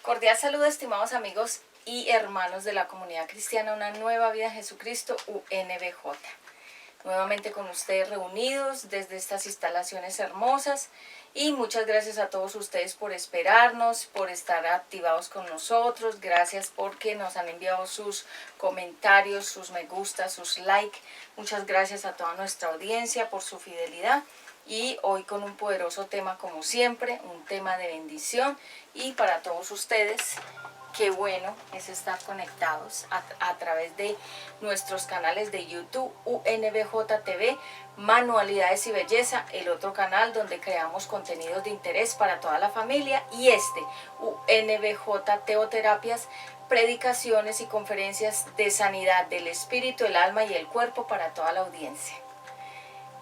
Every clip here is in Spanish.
Cordial saludo, estimados amigos y hermanos de la comunidad cristiana Una Nueva Vida en Jesucristo, UNBJ. Nuevamente con ustedes reunidos desde estas instalaciones hermosas, y muchas gracias a todos ustedes por esperarnos, por estar activados con nosotros. Gracias porque nos han enviado sus comentarios, sus me gusta, sus like. Muchas gracias a toda nuestra audiencia por su fidelidad. Y hoy con un poderoso tema como siempre, un tema de bendición, y para todos ustedes, qué bueno es estar conectados a través de nuestros canales de YouTube, UNBJ TV, Manualidades y Belleza, el otro canal donde creamos contenidos de interés para toda la familia, y UNBJ Teoterapias, predicaciones y conferencias de sanidad del espíritu, el alma y el cuerpo para toda la audiencia.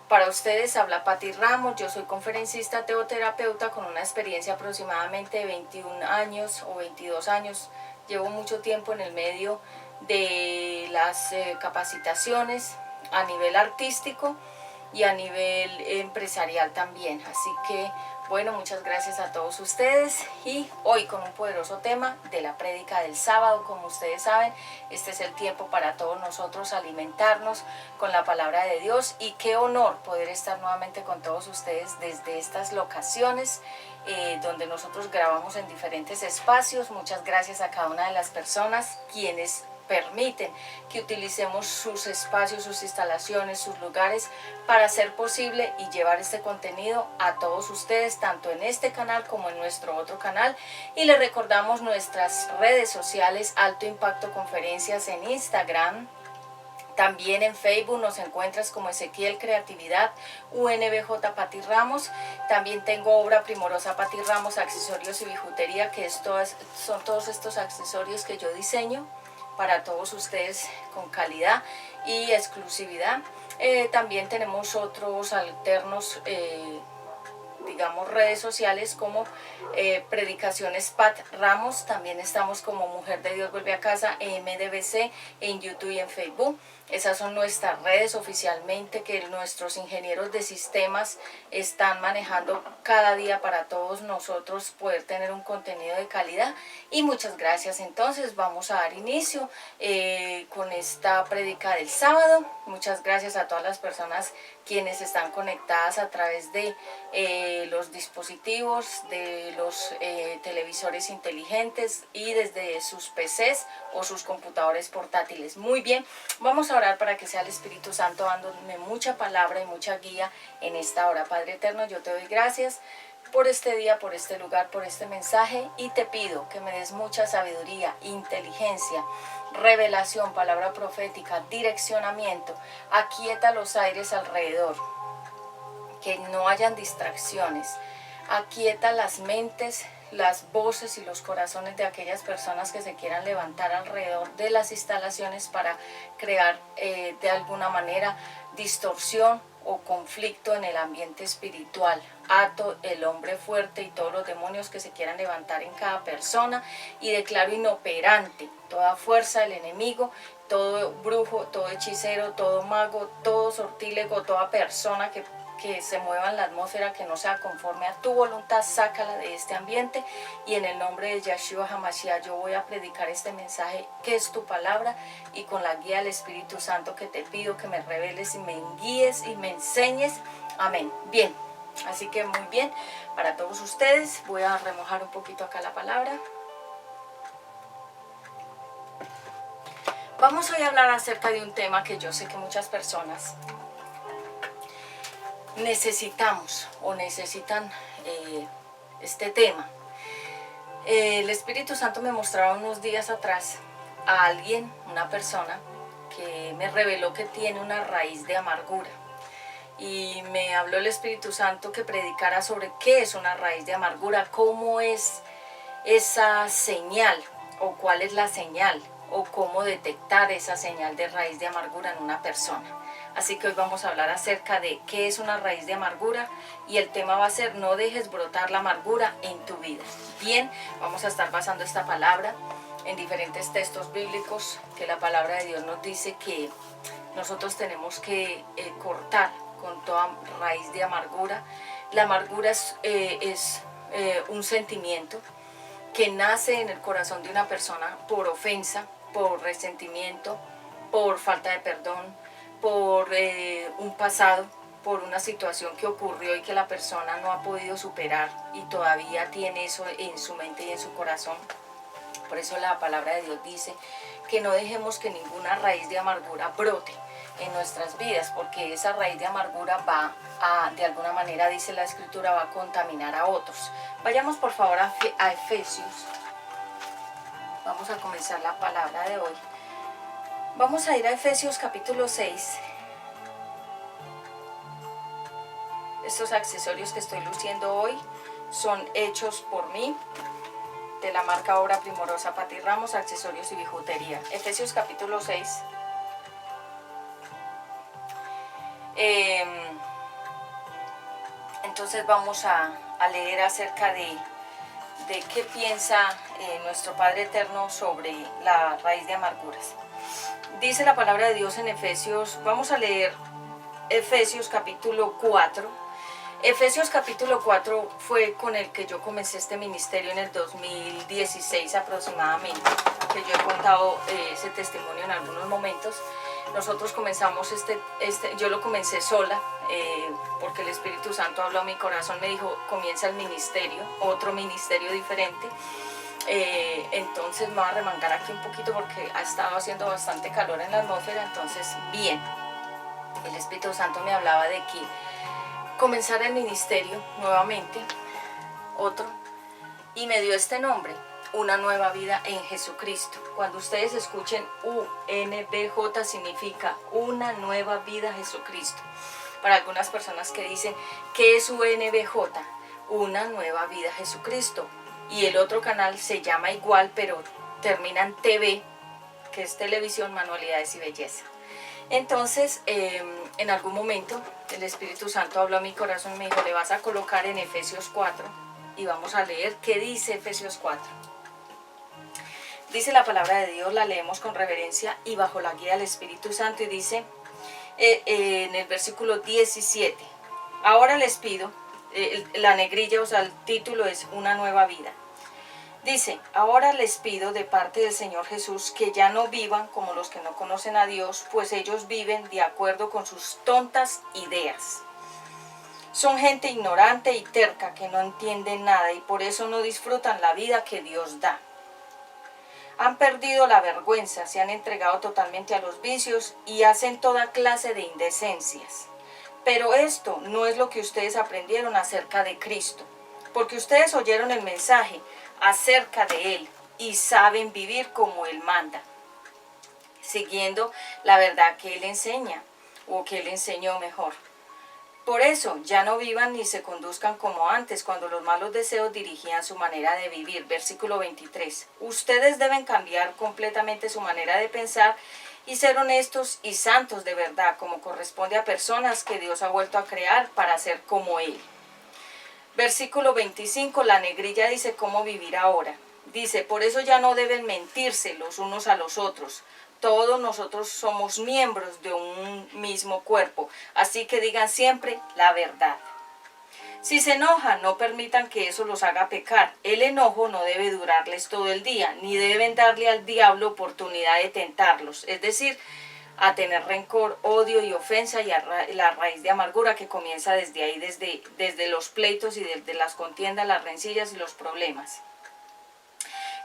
Para ustedes habla Pati Ramos. Yo soy conferencista teoterapeuta con una experiencia aproximadamente de 21 años o 22 años. Llevo mucho tiempo en el medio de las capacitaciones a nivel artístico y a nivel empresarial también. Así que, bueno, muchas gracias a todos ustedes, y hoy con un poderoso tema de la prédica del sábado. Como ustedes saben, este es el tiempo para todos nosotros alimentarnos con la palabra de Dios, y qué honor poder estar nuevamente con todos ustedes desde estas locaciones donde nosotros grabamos en diferentes espacios. Muchas gracias a cada una de las personas quienes permiten que utilicemos sus espacios, sus instalaciones, sus lugares para hacer posible y llevar este contenido a todos ustedes, tanto en este canal como en nuestro otro canal. Y les recordamos nuestras redes sociales: Alto Impacto Conferencias en Instagram. También en Facebook nos encuentras como Ezequiel Creatividad, UNBJ Pati Ramos. También tengo Obra Primorosa Pati Ramos, accesorios y bijutería, que son todos estos accesorios que yo diseño para todos ustedes con calidad y exclusividad. También tenemos otros alternos, digamos, redes sociales como Predicaciones Pat Ramos. También estamos como Mujer de Dios Vuelve a Casa, MDBC, en YouTube y en Facebook. Esas son nuestras redes oficialmente, que nuestros ingenieros de sistemas están manejando cada día para todos nosotros poder tener un contenido de calidad. Y muchas gracias. Entonces vamos a dar inicio con esta prédica del sábado. Muchas gracias a todas las personas quienes están conectadas a través de los dispositivos, de los televisores inteligentes y desde sus PCs o sus computadores portátiles. Muy bien, vamos a orar para que sea el Espíritu Santo dándome mucha palabra y mucha guía en esta hora. Padre eterno, yo te doy gracias por este día, por este lugar, por este mensaje, y te pido que me des mucha sabiduría, inteligencia, revelación, palabra profética, direccionamiento. Aquieta los aires alrededor, que no hayan distracciones. Aquieta las mentes, las voces y los corazones de aquellas personas que se quieran levantar alrededor de las instalaciones para crear de alguna manera distorsión o conflicto en el ambiente espiritual. Ato el hombre fuerte y todos los demonios que se quieran levantar en cada persona, y declaro inoperante toda fuerza del enemigo, todo brujo, todo hechicero, todo mago, todo sortílego, toda persona que se mueva en la atmósfera que no sea conforme a tu voluntad. Sácala de este ambiente, y en el nombre de Yeshua HaMashiach yo voy a predicar este mensaje que es tu palabra, y con la guía del Espíritu Santo que te pido que me reveles y me guíes y me enseñes. Amén. Bien, así que muy bien, para todos ustedes voy a remojar un poquito acá la palabra. Vamos hoy a hablar acerca de un tema que yo sé que muchas personas necesitamos o necesitan este tema. El Espíritu Santo me mostraba unos días atrás a alguien, una persona, que me reveló que tiene una raíz de amargura. Y me habló el Espíritu Santo que predicara sobre qué es una raíz de amargura, cómo es esa señal, o cuál es la señal, o cómo detectar esa señal de raíz de amargura en una persona. Así que hoy vamos a hablar acerca de qué es una raíz de amargura, y el tema va a ser: no dejes brotar la amargura en tu vida. Bien, vamos a estar basando esta palabra en diferentes textos bíblicos, que la palabra de Dios nos dice que nosotros tenemos que cortar con toda raíz de amargura. La amargura es un sentimiento que nace en el corazón de una persona por ofensa, por resentimiento, por falta de perdón, por un pasado, por una situación que ocurrió y que la persona no ha podido superar y todavía tiene eso en su mente y en su corazón. Por eso la palabra de Dios dice que no dejemos que ninguna raíz de amargura brote en nuestras vidas, porque esa raíz de amargura va a, de alguna manera, dice la Escritura, va a contaminar a otros. Vayamos por favor a Efesios. Vamos a comenzar la palabra de hoy. Vamos a ir a Efesios capítulo 6. Estos accesorios que estoy luciendo hoy son hechos por mí, de la marca Obra Primorosa Pati Ramos, accesorios y bijutería. Efesios capítulo 6. Entonces vamos a leer acerca de qué piensa nuestro Padre Eterno sobre la raíz de amarguras. Dice la palabra de Dios en Efesios, vamos a leer Efesios capítulo 4. Efesios capítulo 4 fue con el que yo comencé este ministerio en el 2016 aproximadamente, que yo he contado ese testimonio en algunos momentos. Nosotros comenzamos yo lo comencé sola, porque el Espíritu Santo habló a mi corazón, me dijo, comienza el ministerio, otro ministerio diferente. Entonces me voy a remangar aquí un poquito porque ha estado haciendo bastante calor en la atmósfera. Entonces, bien, el Espíritu Santo me hablaba de que comenzar el ministerio nuevamente, otro, y me dio este nombre, Una Nueva Vida en Jesucristo. Cuando ustedes escuchen UNBJ, significa Una Nueva Vida en Jesucristo. Para algunas personas que dicen, ¿qué es UNBJ? Una Nueva Vida en Jesucristo. Y el otro canal se llama igual, pero termina en TV, que es Televisión, Manualidades y Belleza. Entonces, en algún momento, el Espíritu Santo habló a mi corazón y me dijo, le vas a colocar en Efesios 4, y vamos a leer qué dice Efesios 4. Dice la palabra de Dios, la leemos con reverencia y bajo la guía del Espíritu Santo, y dice en el versículo 17, ahora les pido, la negrilla, o sea, el título es Una Nueva Vida. Dice, ahora les pido de parte del Señor Jesús que ya no vivan como los que no conocen a Dios, pues ellos viven de acuerdo con sus tontas ideas. Son gente ignorante y terca que no entienden nada y por eso no disfrutan la vida que Dios da. Han perdido la vergüenza, se han entregado totalmente a los vicios y hacen toda clase de indecencias. Pero esto no es lo que ustedes aprendieron acerca de Cristo, porque ustedes oyeron el mensaje acerca de Él y saben vivir como Él manda, siguiendo la verdad que Él enseña, o que Él enseñó mejor. Por eso ya no vivan ni se conduzcan como antes, cuando los malos deseos dirigían su manera de vivir. Versículo 23. Ustedes deben cambiar completamente su manera de pensar y ser honestos y santos de verdad, como corresponde a personas que Dios ha vuelto a crear para ser como Él. Versículo 25, la negrilla dice cómo vivir ahora. Dice, por eso ya no deben mentirse los unos a los otros. Todos nosotros somos miembros de un mismo cuerpo, así que digan siempre la verdad. Si se enojan, no permitan que eso los haga pecar. El enojo no debe durarles todo el día, ni deben darle al diablo oportunidad de tentarlos. Es decir, a tener rencor, odio y ofensa, y a la raíz de amargura que comienza desde ahí, desde los pleitos y desde las contiendas, las rencillas y los problemas.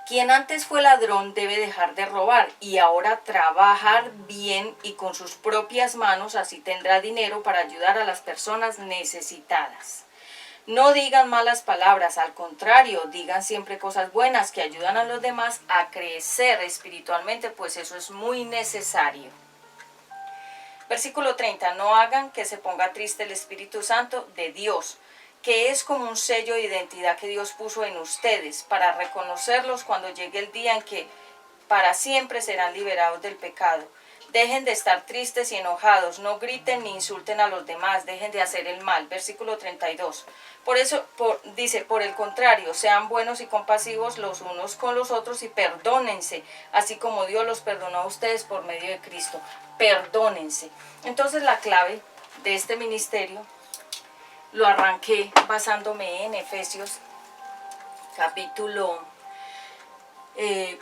Quien antes fue ladrón debe dejar de robar y ahora trabajar bien y con sus propias manos, así tendrá dinero para ayudar a las personas necesitadas. No digan malas palabras, al contrario, digan siempre cosas buenas que ayudan a los demás a crecer espiritualmente, pues eso es muy necesario. Versículo 30, no hagan que se ponga triste el Espíritu Santo de Dios, que es como un sello de identidad que Dios puso en ustedes, para reconocerlos cuando llegue el día en que para siempre serán liberados del pecado. Dejen de estar tristes y enojados, no griten ni insulten a los demás, dejen de hacer el mal. Versículo 32. Por eso dice, por el contrario, sean buenos y compasivos los unos con los otros y perdónense, así como Dios los perdonó a ustedes por medio de Cristo. Perdónense. Entonces la clave de este ministerio lo arranqué basándome en Efesios capítulo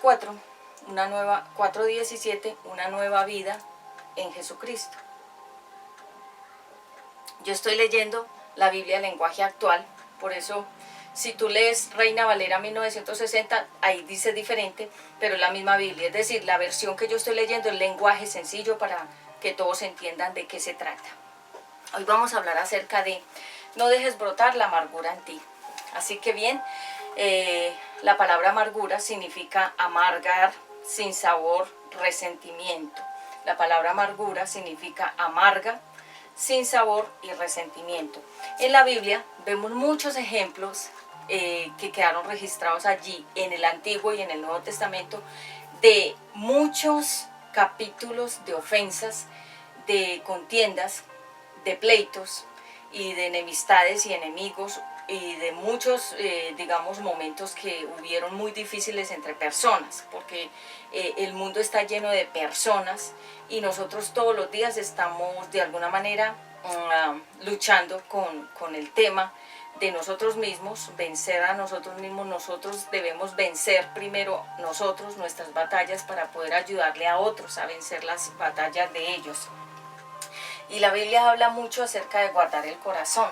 4, 4:17, una nueva vida en Jesucristo. Yo estoy leyendo la Biblia en lenguaje actual, por eso si tú lees Reina Valera 1960, ahí dice diferente, pero es la misma Biblia. Es decir, la versión que yo estoy leyendo es lenguaje sencillo para que todos entiendan de qué se trata. Hoy vamos a hablar acerca de no dejes brotar la amargura en ti. Así que bien, la palabra amargura significa amargar, sin sabor, resentimiento. La palabra amargura significa amarga, sin sabor y resentimiento. En la Biblia vemos muchos ejemplos que quedaron registrados allí en el Antiguo y en el Nuevo Testamento de muchos capítulos de ofensas, de contiendas, de pleitos y de enemistades y enemigos y de muchos, digamos, momentos que hubieron muy difíciles entre personas, porque el mundo está lleno de personas y nosotros todos los días estamos de alguna manera luchando con el tema de nosotros mismos, vencer a nosotros mismos. Nosotros debemos vencer primero nosotros nuestras batallas para poder ayudarle a otros a vencer las batallas de ellos. Y la Biblia habla mucho acerca de guardar el corazón,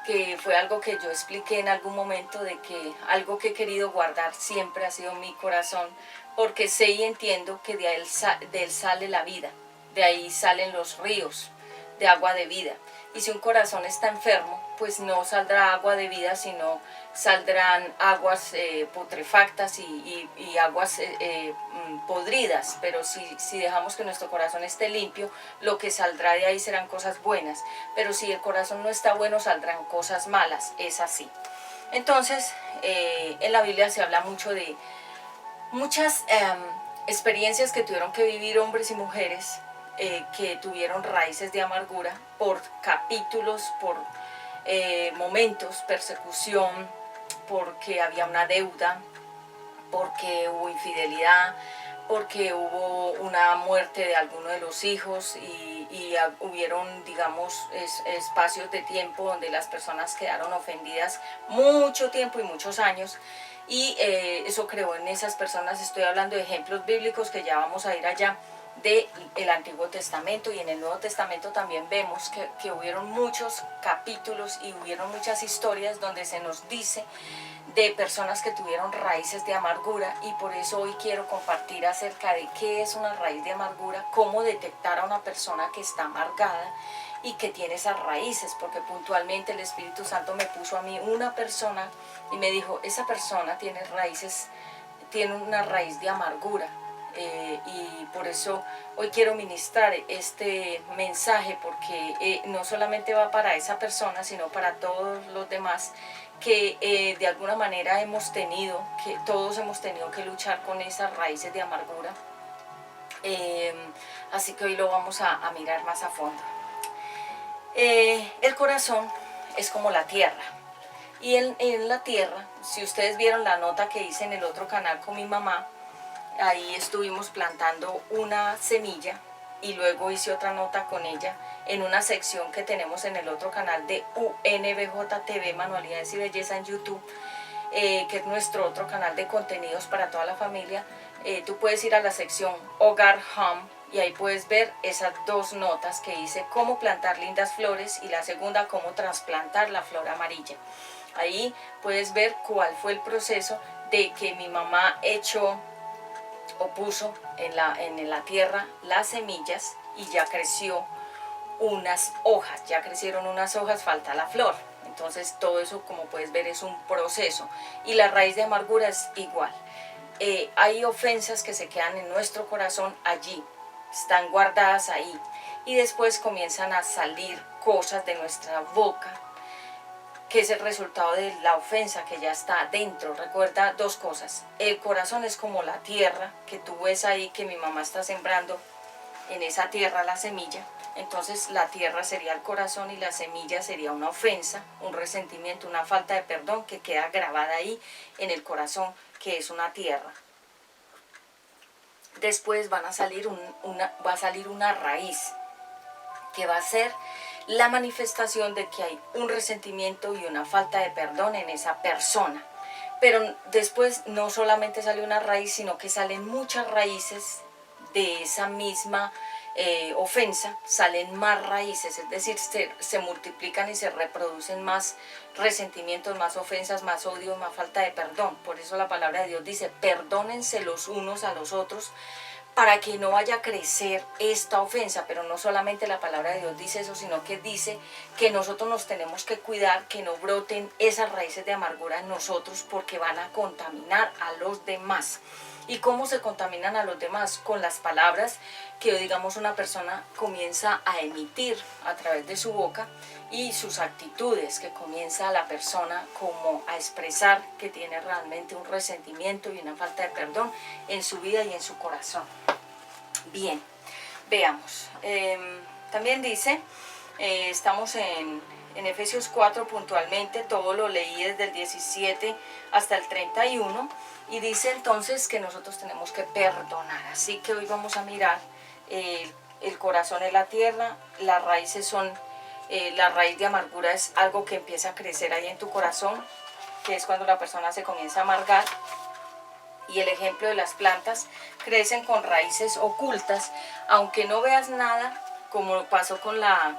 que fue algo que yo expliqué en algún momento, de que algo que he querido guardar siempre ha sido mi corazón, porque sé y entiendo que de él sale la vida, de ahí salen los ríos de agua de vida. Y si un corazón está enfermo, pues no saldrá agua de vida, sino saldrán aguas putrefactas y aguas podridas. Pero si dejamos que nuestro corazón esté limpio, lo que saldrá de ahí serán cosas buenas. Pero si el corazón no está bueno, saldrán cosas malas. Es así. Entonces, en la Biblia se habla mucho de muchas experiencias que tuvieron que vivir hombres y mujeres que tuvieron raíces de amargura por capítulos, por momentos, persecución, porque había una deuda, porque hubo infidelidad, porque hubo una muerte de alguno de los hijos y hubieron, digamos, espacios de tiempo donde las personas quedaron ofendidas mucho tiempo y muchos años. Y eso creó en esas personas, estoy hablando de ejemplos bíblicos que ya vamos a ir allá, del Antiguo Testamento, y en el Nuevo Testamento también vemos que hubieron muchos capítulos y hubieron muchas historias donde se nos dice de personas que tuvieron raíces de amargura, y por eso hoy quiero compartir acerca de qué es una raíz de amargura, cómo detectar a una persona que está amargada y que tiene esas raíces, porque puntualmente el Espíritu Santo me puso a mí una persona y me dijo, esa persona tiene raíces, tiene una raíz de amargura. Y por eso hoy quiero ministrar este mensaje, porque no solamente va para esa persona, sino para todos los demás que de alguna manera todos hemos tenido que luchar con esas raíces de amargura. Así que hoy lo vamos a mirar más a fondo. El corazón es como la tierra, y en la tierra, si ustedes vieron la nota que hice en el otro canal con mi mamá, ahí estuvimos plantando una semilla y luego hice otra nota con ella en una sección que tenemos en el otro canal de UNBJ-TV, Manualidades y Belleza en YouTube, que es nuestro otro canal de contenidos para toda la familia. Tú puedes ir a la sección Hogar Home y ahí puedes ver esas dos notas que hice, cómo plantar lindas flores, y la segunda, cómo trasplantar la flor amarilla. Ahí puedes ver cuál fue el proceso de que mi mamá puso en la tierra las semillas y ya creció unas hojas, ya crecieron unas hojas, falta la flor. Entonces todo eso, como puedes ver, es un proceso, y la raíz de amargura es igual. Hay ofensas que se quedan en nuestro corazón allí, están guardadas ahí, y después comienzan a salir cosas de nuestra boca, que es el resultado de la ofensa que ya está dentro. Recuerda dos cosas: el corazón es como la tierra que tú ves ahí, que mi mamá está sembrando en esa tierra la semilla. Entonces la tierra sería el corazón y la semilla sería una ofensa, un resentimiento, una falta de perdón que queda grabada ahí en el corazón, que es una tierra. Después va a salir una raíz que va a ser la manifestación de que hay un resentimiento y una falta de perdón en esa persona. pero después no solamente sale una raíz, sino que salen muchas raíces de esa misma ofensa, salen más raíces, es decir, se multiplican y se reproducen más resentimientos, más ofensas, más odio, más falta de perdón. Por eso la palabra de Dios dice, perdónense los unos a los otros, para que no vaya a crecer esta ofensa. Pero no solamente la palabra de Dios dice eso, sino que dice que nosotros nos tenemos que cuidar que no broten esas raíces de amargura en nosotros, porque van a contaminar a los demás. ¿Y cómo se contaminan a los demás? Con las palabras que, digamos, una persona comienza a emitir a través de su boca, y sus actitudes, que comienza la persona como a expresar que tiene realmente un resentimiento y una falta de perdón en su vida y en su corazón. Bien, veamos. También dice, estamos en Efesios 4 puntualmente, todo lo leí desde el 17 hasta el 31, y dice entonces que nosotros tenemos que perdonar. Así que hoy vamos a mirar, el corazón es la tierra, las raíces son, la raíz de amargura es algo que empieza a crecer ahí en tu corazón, que es cuando la persona se comienza a amargar. Y el ejemplo de las plantas, crecen con raíces ocultas, aunque no veas nada, como pasó con la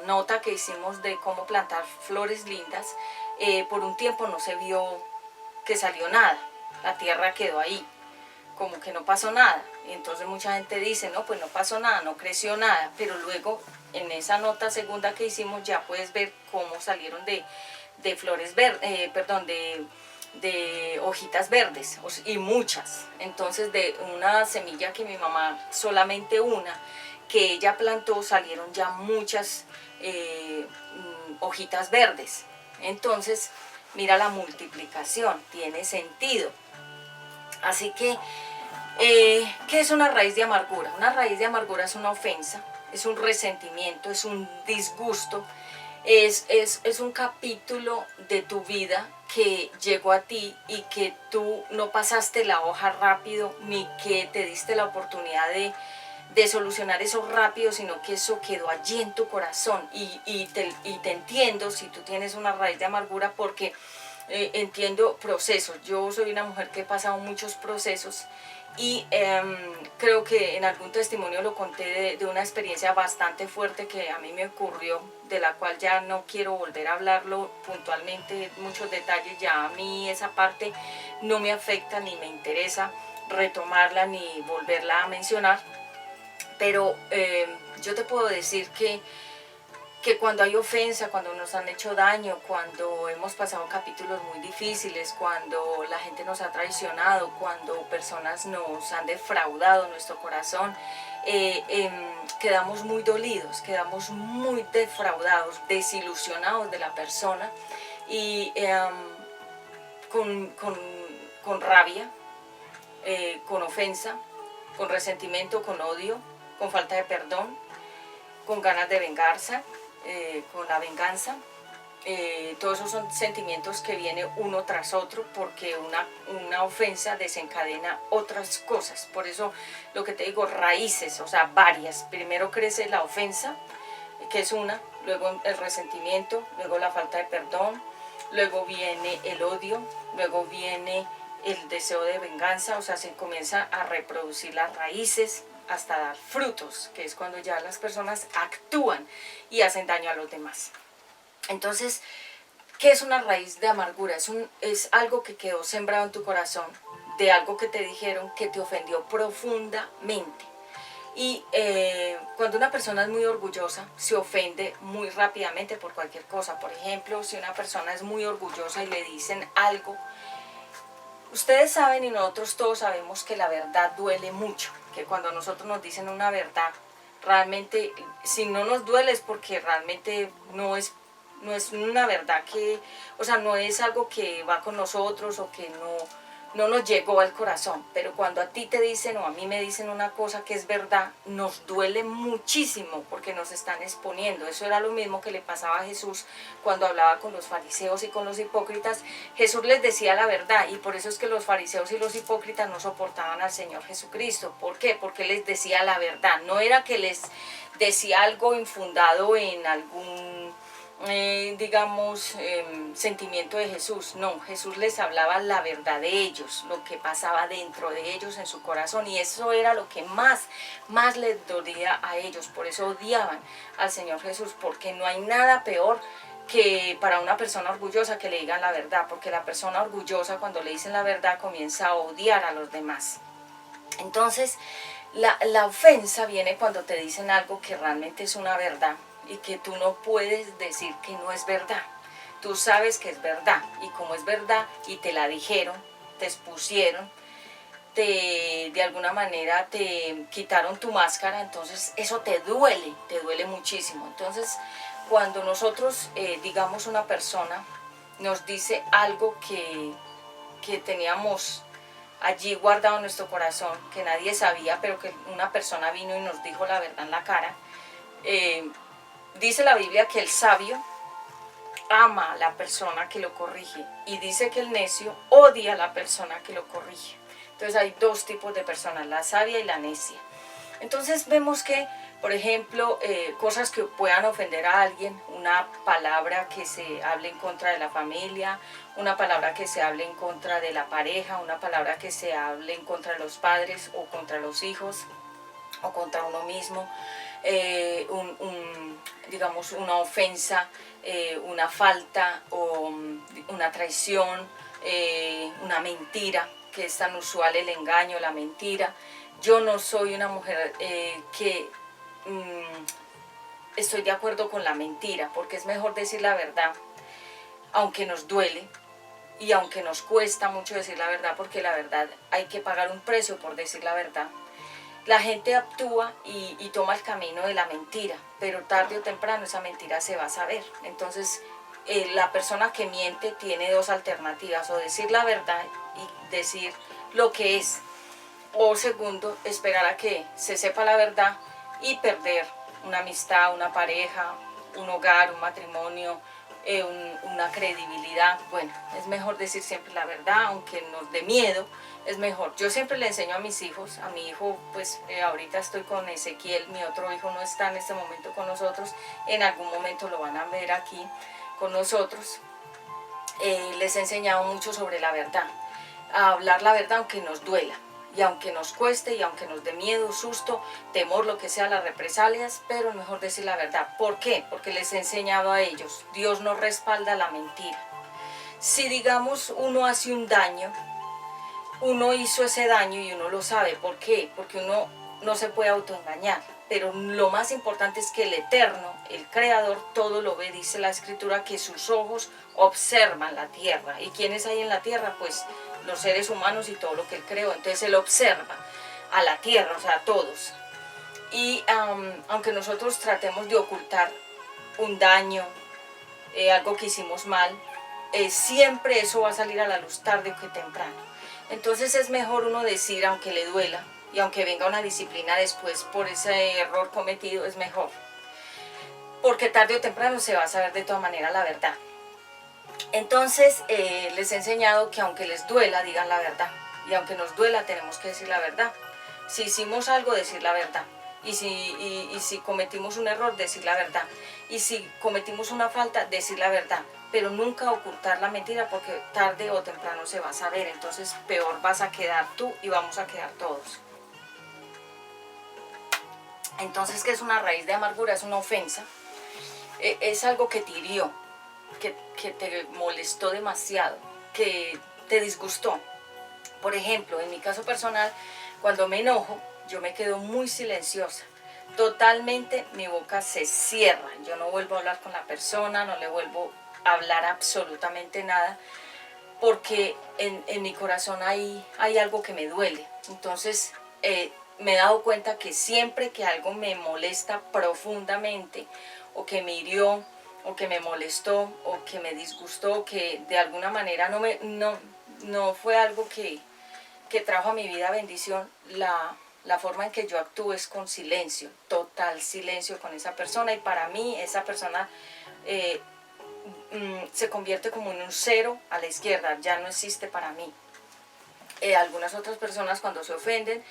nota que hicimos de cómo plantar flores lindas. Por un tiempo no se vio que salió nada, la tierra quedó ahí, como que no pasó nada. Y entonces mucha gente dice, no, pues no pasó nada, no creció nada, pero luego en esa nota segunda que hicimos ya puedes ver cómo salieron de flores verdes, de hojitas verdes, y muchas. Entonces de una semilla que mi mamá, solamente una, que ella plantó, salieron ya muchas hojitas verdes. Entonces mira la multiplicación, tiene sentido. Así que, ¿qué es una raíz de amargura? Una raíz de amargura es una ofensa, es un resentimiento, es un disgusto, es un capítulo de tu vida que llegó a ti y que tú no pasaste la hoja rápido, ni que te diste la oportunidad de solucionar eso rápido, sino que eso quedó allí en tu corazón. Y te entiendo si tú tienes una raíz de amargura, porque entiendo procesos. Yo soy una mujer que he pasado muchos procesos, y creo que en algún testimonio lo conté de una experiencia bastante fuerte que a mí me ocurrió, de la cual ya no quiero volver a hablarlo puntualmente, muchos detalles. Ya a mí esa parte no me afecta ni me interesa retomarla ni volverla a mencionar, pero yo te puedo decir que cuando hay ofensa, cuando nos han hecho daño, cuando hemos pasado capítulos muy difíciles, cuando la gente nos ha traicionado, cuando personas nos han defraudado nuestro corazón, quedamos muy dolidos, quedamos muy defraudados, desilusionados de la persona, y con rabia, con ofensa, con resentimiento, con odio, con falta de perdón, con ganas de venganza, con la venganza. Todos esos son sentimientos que vienen uno tras otro, porque una ofensa desencadena otras cosas. Por eso lo que te digo, raíces, o sea, varias. Primero crece la ofensa, que es una, luego el resentimiento, luego la falta de perdón, luego viene el odio, luego viene el deseo de venganza. O sea, se comienza a reproducir las raíces hasta dar frutos, que es cuando ya las personas actúan y hacen daño a los demás. Entonces, ¿qué es una raíz de amargura? Es algo que quedó sembrado en tu corazón, de algo que te dijeron que te ofendió profundamente. Y cuando una persona es muy orgullosa, se ofende muy rápidamente por cualquier cosa. Por ejemplo, si una persona es muy orgullosa y le dicen algo, ustedes saben y nosotros todos sabemos que la verdad duele mucho, que cuando nosotros nos dicen una verdad, realmente si no nos duele es porque realmente no es una verdad que, o sea, no es algo que va con nosotros o que no nos llegó al corazón. Pero cuando a ti te dicen o a mí me dicen una cosa que es verdad, nos duele muchísimo porque nos están exponiendo. Eso era lo mismo que le pasaba a Jesús cuando hablaba con los fariseos y con los hipócritas. Jesús les decía la verdad, y por eso es que los fariseos y los hipócritas no soportaban al Señor Jesucristo. ¿Por qué? Porque les decía la verdad. No era que les decía algo infundado en algún digamos, sentimiento de Jesús. No, Jesús les hablaba la verdad de ellos, lo que pasaba dentro de ellos en su corazón, y eso era lo que más les dolía a ellos. Por eso odiaban al Señor Jesús, porque no hay nada peor que para una persona orgullosa que le digan la verdad, porque la persona orgullosa, cuando le dicen la verdad, comienza a odiar a los demás. Entonces, la ofensa viene cuando te dicen algo que realmente es una verdad y que tú no puedes decir que no es verdad. Tú sabes que es verdad, y como es verdad y te la dijeron, te expusieron, de alguna manera te quitaron tu máscara, entonces eso te duele muchísimo. Entonces, cuando nosotros, digamos, una persona nos dice algo que teníamos allí guardado en nuestro corazón, que nadie sabía, pero que una persona vino y nos dijo la verdad en la cara, dice la Biblia que el sabio ama a la persona que lo corrige, y dice que el necio odia a la persona que lo corrige. Entonces hay dos tipos de personas, la sabia y la necia. Entonces vemos que, por ejemplo, cosas que puedan ofender a alguien, una palabra que se hable en contra de la familia, una palabra que se hable en contra de la pareja, una palabra que se hable en contra de los padres o contra los hijos o contra uno mismo, digamos, una ofensa, una falta o una traición, una mentira, que es tan usual el engaño, la mentira. Yo no soy una mujer que estoy de acuerdo con la mentira, porque es mejor decir la verdad, aunque nos duele y aunque nos cuesta mucho decir la verdad, porque la verdad hay que pagar un precio por decir la verdad. La gente actúa y toma el camino de la mentira, pero tarde o temprano esa mentira se va a saber. Entonces, la persona que miente tiene dos alternativas: o decir la verdad y decir lo que es, o segundo, esperar a que se sepa la verdad y perder una amistad, una pareja, un hogar, un matrimonio, una credibilidad. Bueno, es mejor decir siempre la verdad, aunque nos dé miedo, es mejor. Yo siempre le enseño a mis hijos, a mi hijo, pues ahorita estoy con Ezequiel, mi otro hijo no está en este momento con nosotros, en algún momento lo van a ver aquí con nosotros. Les he enseñado mucho sobre la verdad, a hablar la verdad aunque nos duela, y aunque nos cueste, y aunque nos dé miedo, susto, temor, lo que sea, las represalias, pero es mejor decir la verdad. ¿Por qué? Porque les he enseñado a ellos, Dios no respalda la mentira. Si, digamos, uno hace un daño, uno hizo ese daño y uno lo sabe. ¿Por qué? Porque uno no se puede autoengañar. Pero lo más importante es que el Eterno, el Creador, todo lo ve. Dice la Escritura que sus ojos observan la tierra. ¿Y quiénes hay en la tierra? Pues los seres humanos y todo lo que Él creó. Entonces Él observa a la tierra, o sea, a todos. Y aunque nosotros tratemos de ocultar un daño, algo que hicimos mal, siempre eso va a salir a la luz tarde o que temprano. Entonces es mejor uno decir, aunque le duela, y aunque venga una disciplina después por ese error cometido, es mejor. Porque tarde o temprano se va a saber de todas maneras la verdad. Entonces les he enseñado que aunque les duela, digan la verdad. Y aunque nos duela, tenemos que decir la verdad. Si hicimos algo, decir la verdad. Y si cometimos un error, decir la verdad. Y si cometimos una falta, decir la verdad. Pero nunca ocultar la mentira, porque tarde o temprano se va a saber. Entonces peor vas a quedar tú y vamos a quedar todos. Entonces, ¿qué es una raíz de amargura? Es una ofensa. Es algo que te hirió, que te molestó demasiado, que te disgustó. Por ejemplo, en mi caso personal, cuando me enojo, yo me quedo muy silenciosa. Totalmente mi boca se cierra. Yo no vuelvo a hablar con la persona, no le vuelvo a hablar absolutamente nada, porque en mi corazón hay algo que me duele. Entonces me he dado cuenta que siempre que algo me molesta profundamente, o que me hirió, o que me molestó, o que me disgustó, que de alguna manera no fue algo que trajo a mi vida bendición, la forma en que yo actúo es con silencio, total silencio con esa persona. Y para mí esa persona se convierte como en un cero a la izquierda, ya no existe para mí. Algunas otras personas, cuando se ofenden,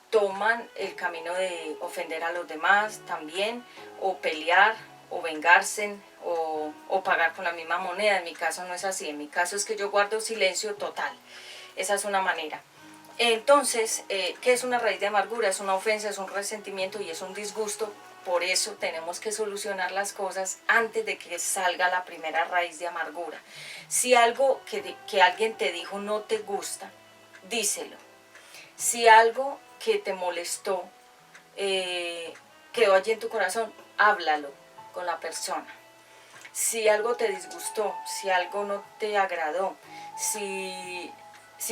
toman el camino de ofender a los demás también, o pelear, o vengarse o pagar con la misma moneda. En mi caso no es así, en mi caso es que yo guardo silencio total. Esa es una manera. Entonces, ¿qué es una raíz de amargura? Es una ofensa, es un resentimiento y es un disgusto. Por eso tenemos que solucionar las cosas antes de que salga la primera raíz de amargura. Si algo que alguien te dijo no te gusta, díselo. Si algo que te molestó quedó allí en tu corazón, háblalo con la persona. Si algo te disgustó, si algo no te agradó, si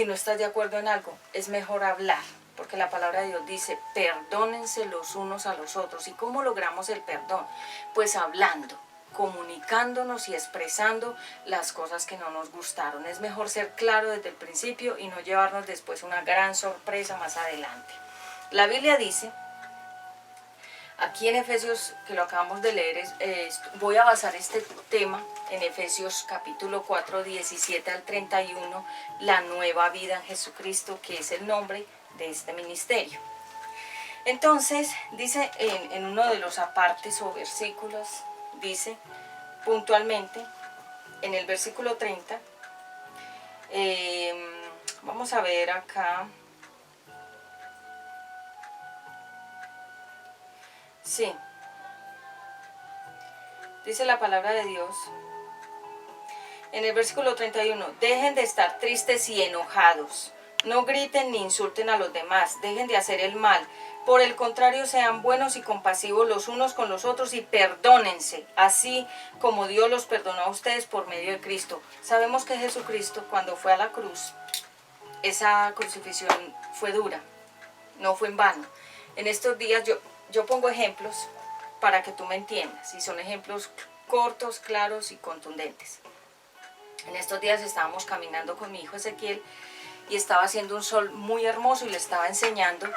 no estás de acuerdo en algo, es mejor hablar, porque la palabra de Dios dice, perdónense los unos a los otros. ¿Y cómo logramos el perdón? Pues hablando, comunicándonos y expresando las cosas que no nos gustaron. Es mejor ser claro desde el principio y no llevarnos después una gran sorpresa más adelante. La Biblia dice, aquí en Efesios, que lo acabamos de leer, voy a basar este tema en Efesios capítulo 4, 17 al 31, la nueva vida en Jesucristo, que es el nombre de este ministerio. Entonces, dice en uno de los apartes o versículos, dice puntualmente, en el versículo 30, vamos a ver acá. Sí, dice la palabra de Dios en el versículo 31, dejen de estar tristes y enojados, no griten ni insulten a los demás, dejen de hacer el mal, por el contrario sean buenos y compasivos los unos con los otros y perdónense, así como Dios los perdonó a ustedes por medio de Cristo. Sabemos que Jesucristo, cuando fue a la cruz, esa crucifixión fue dura, no fue en vano. En estos días yo pongo ejemplos para que tú me entiendas, y son ejemplos cortos, claros y contundentes. En estos días estábamos caminando con mi hijo Ezequiel y estaba haciendo un sol muy hermoso y le estaba enseñando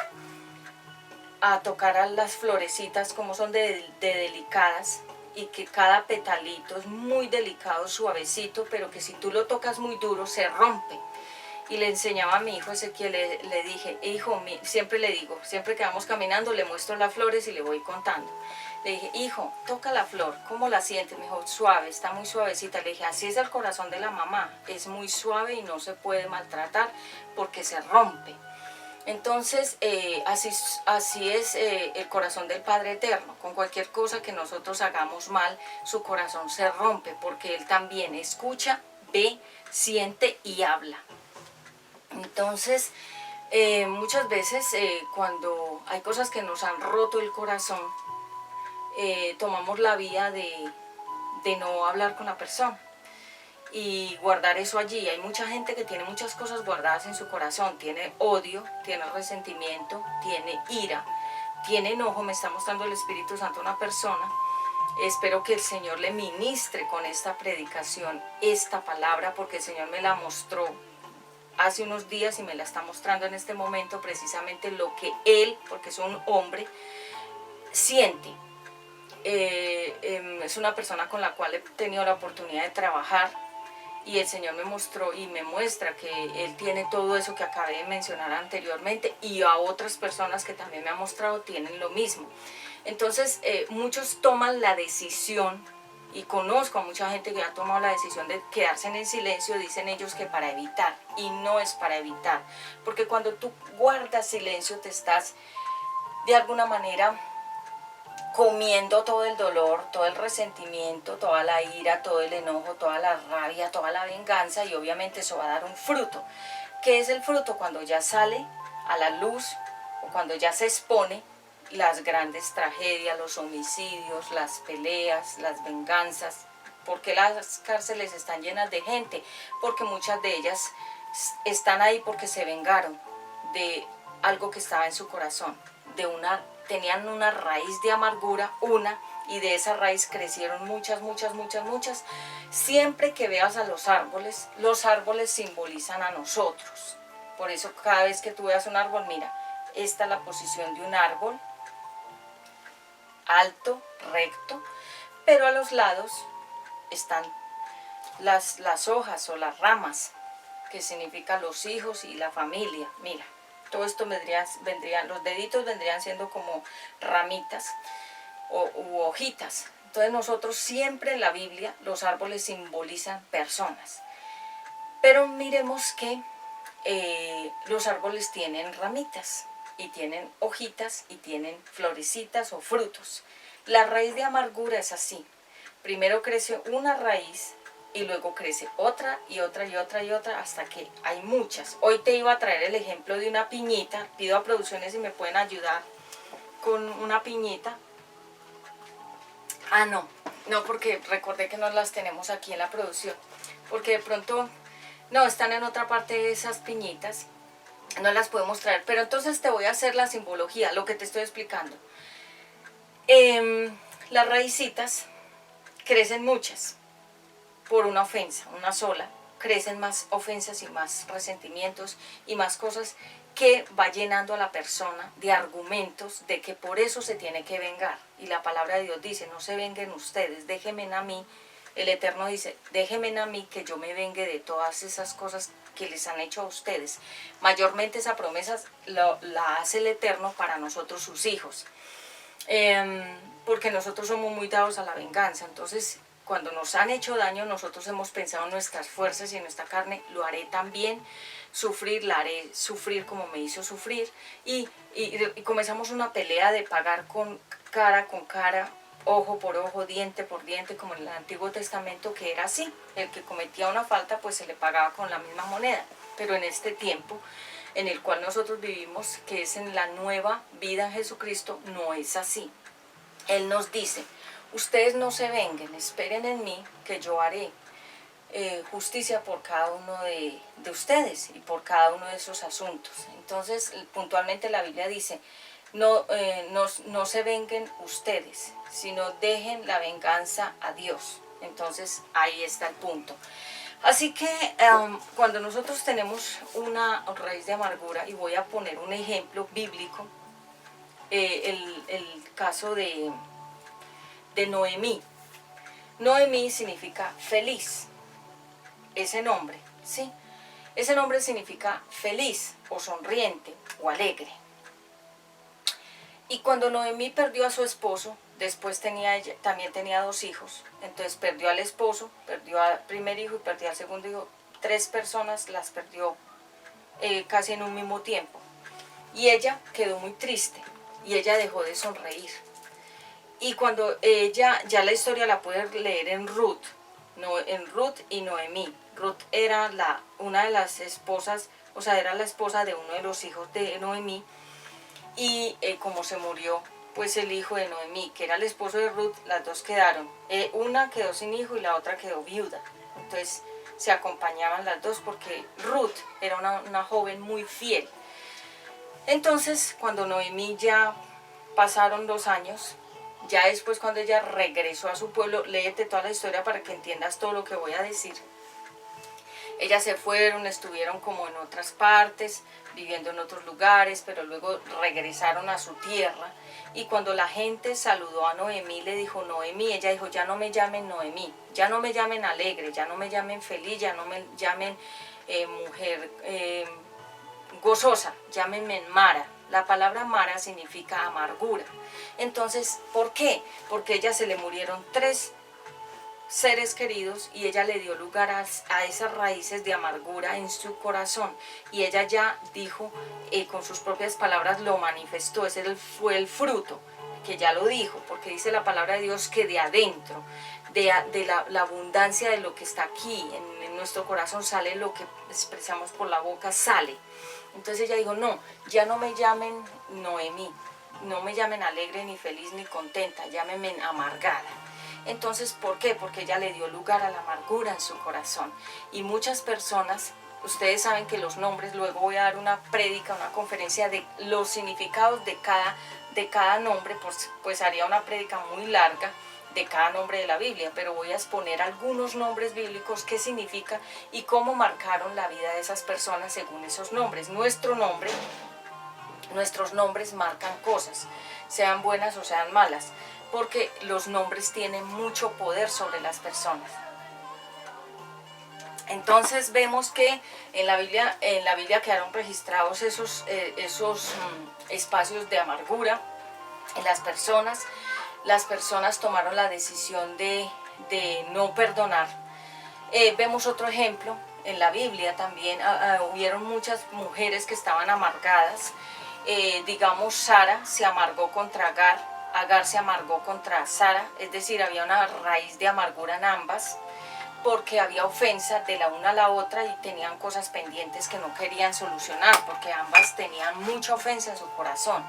a tocar a las florecitas como son de delicadas y que cada petalito es muy delicado, suavecito, pero que si tú lo tocas muy duro se rompe. Y le enseñaba a mi hijo Ezequiel, le dije, hijo, siempre le digo, siempre que vamos caminando le muestro las flores y le voy contando. Le dije, hijo, toca la flor, ¿cómo la sientes? Me dijo, suave, está muy suavecita. Le dije, así es el corazón de la mamá, es muy suave y no se puede maltratar porque se rompe. Entonces, así es el corazón del Padre Eterno. Con cualquier cosa que nosotros hagamos mal, su corazón se rompe porque Él también escucha, ve, siente y habla. Entonces, muchas veces cuando hay cosas que nos han roto el corazón, tomamos la vía de no hablar con la persona y guardar eso allí. Hay mucha gente que tiene muchas cosas guardadas en su corazón, tiene odio, tiene resentimiento, tiene ira, tiene enojo. Me está mostrando el Espíritu Santo a una persona. Espero que el Señor le ministre con esta predicación, esta palabra, porque el Señor me la mostró hace unos días y me la está mostrando en este momento, precisamente lo que Él, porque es un hombre, siente. Es una persona con la cual he tenido la oportunidad de trabajar y el Señor me mostró y me muestra que Él tiene todo eso que acabé de mencionar anteriormente, y a otras personas que también me ha mostrado tienen lo mismo. Entonces muchos toman la decisión, y conozco a mucha gente que ha tomado la decisión de quedarse en el silencio, dicen ellos que para evitar, y no es para evitar, porque cuando tú guardas silencio te estás de alguna manera comiendo todo el dolor, todo el resentimiento, toda la ira, todo el enojo, toda la rabia, toda la venganza, y obviamente eso va a dar un fruto. ¿Qué es el fruto? Cuando ya sale a la luz o cuando ya se expone las grandes tragedias, los homicidios, las peleas, las venganzas. ¿Por qué las cárceles están llenas de gente? Porque muchas de ellas están ahí porque se vengaron de algo que estaba en su corazón, tenían una raíz de amargura, y de esa raíz crecieron muchas. Siempre que veas a los árboles simbolizan a nosotros. Por eso cada vez que tú veas un árbol, mira, esta es la posición de un árbol, alto, recto, pero a los lados están las hojas o las ramas, que significan los hijos y la familia. Mira, todo esto los deditos vendrían siendo como ramitas u hojitas. Entonces nosotros siempre en la Biblia los árboles simbolizan personas. Pero miremos que los árboles tienen ramitas y tienen hojitas y tienen florecitas o frutos. La raíz de amargura es así. Primero crece una raíz y luego crece otra y otra y otra y otra hasta que hay muchas. Hoy te iba a traer el ejemplo de una piñita. Pido a producciones si me pueden ayudar con una piñita. Ah, no, porque recordé que no las tenemos aquí en la producción. Porque de pronto, no, están en otra parte de esas piñitas. No las podemos traer. Pero entonces te voy a hacer la simbología, lo que te estoy explicando. Las raícitas crecen muchas por una ofensa, una sola. Crecen más ofensas y más resentimientos y más cosas que va llenando a la persona de argumentos de que por eso se tiene que vengar. Y la palabra de Dios dice, no se venguen ustedes, déjenme a mí. El Eterno dice, déjenme a mí que yo me vengue de todas esas cosas que les han hecho a ustedes. Mayormente esa promesa la hace el Eterno para nosotros sus hijos. Porque nosotros somos muy dados a la venganza. Entonces cuando nos han hecho daño, nosotros hemos pensado en nuestras fuerzas y en nuestra carne, lo haré también, sufrir, la haré sufrir como me hizo sufrir, y comenzamos una pelea de pagar con cara, ojo por ojo, diente por diente, como en el Antiguo Testamento, que era así. El que cometía una falta pues se le pagaba con la misma moneda. Pero en este tiempo en el cual nosotros vivimos, que es en la nueva vida en Jesucristo, no es así. Él nos dice, ustedes no se venguen, esperen en mí que yo haré justicia por cada uno de ustedes y por cada uno de esos asuntos. Entonces puntualmente la Biblia dice, no se venguen ustedes, sino dejen la venganza a Dios. Entonces ahí está el punto. Así que cuando nosotros tenemos una raíz de amargura, y voy a poner un ejemplo bíblico, el caso de Noemí. Noemí significa feliz, ese nombre, ¿sí? Ese nombre significa feliz o sonriente o alegre. Y cuando Noemí perdió a su esposo, después también tenía 2 hijos, entonces perdió al esposo, perdió al primer hijo y perdió al segundo hijo. 3 personas las perdió casi en un mismo tiempo. Y ella quedó muy triste y ella dejó de sonreír. Y cuando ella, ya la historia la puede leer en Ruth, en Ruth y Noemí. Ruth era una de las esposas, o sea, era la esposa de uno de los hijos de Noemí. Y como se murió pues el hijo de Noemí, que era el esposo de Ruth, las dos quedaron. Una quedó sin hijo y la otra quedó viuda. Entonces se acompañaban las dos porque Ruth era una joven muy fiel. Entonces cuando Noemí ya pasaron 2 años, ya después cuando ella regresó a su pueblo, léete toda la historia para que entiendas todo lo que voy a decir. Ellas se fueron, estuvieron como en otras partes, viviendo en otros lugares, pero luego regresaron a su tierra. Y cuando la gente saludó a Noemí, le dijo Noemí, ella dijo, ya no me llamen Noemí, ya no me llamen alegre, ya no me llamen feliz, ya no me llamen mujer gozosa, llámenme Mara. La palabra Mara significa amargura. Entonces, ¿por qué? Porque a ella se le murieron 3 seres queridos y ella le dio lugar a esas raíces de amargura en su corazón, y ella ya dijo, con sus propias palabras lo manifestó. Ese fue el fruto, que ya lo dijo, porque dice la palabra de Dios que de adentro, de la abundancia de lo que está aquí en nuestro corazón, sale lo que expresamos por la boca, sale. Entonces ella dijo, no, ya no me llamen Noemí, no me llamen alegre, ni feliz, ni contenta, llámenme amargada. Entonces, ¿por qué? Porque ella le dio lugar a la amargura en su corazón. Y muchas personas, ustedes saben que los nombres, luego voy a dar una prédica, una conferencia de los significados de cada nombre, pues haría una prédica muy larga de cada nombre de la Biblia, pero voy a exponer algunos nombres bíblicos, qué significa y cómo marcaron la vida de esas personas según esos nombres. Nuestros nombres marcan cosas, sean buenas o sean malas, porque los nombres tienen mucho poder sobre las personas. Entonces vemos que en la Biblia quedaron registrados esos espacios de amargura en las personas. las personas tomaron la decisión de no perdonar. Vemos otro ejemplo en la Biblia también. Hubieron muchas mujeres que estaban amargadas. Digamos, Sara se amargó contra Agar se amargó contra Sara, es decir, había una raíz de amargura en ambas, porque había ofensa de la una a la otra y tenían cosas pendientes que no querían solucionar, porque ambas tenían mucha ofensa en su corazón.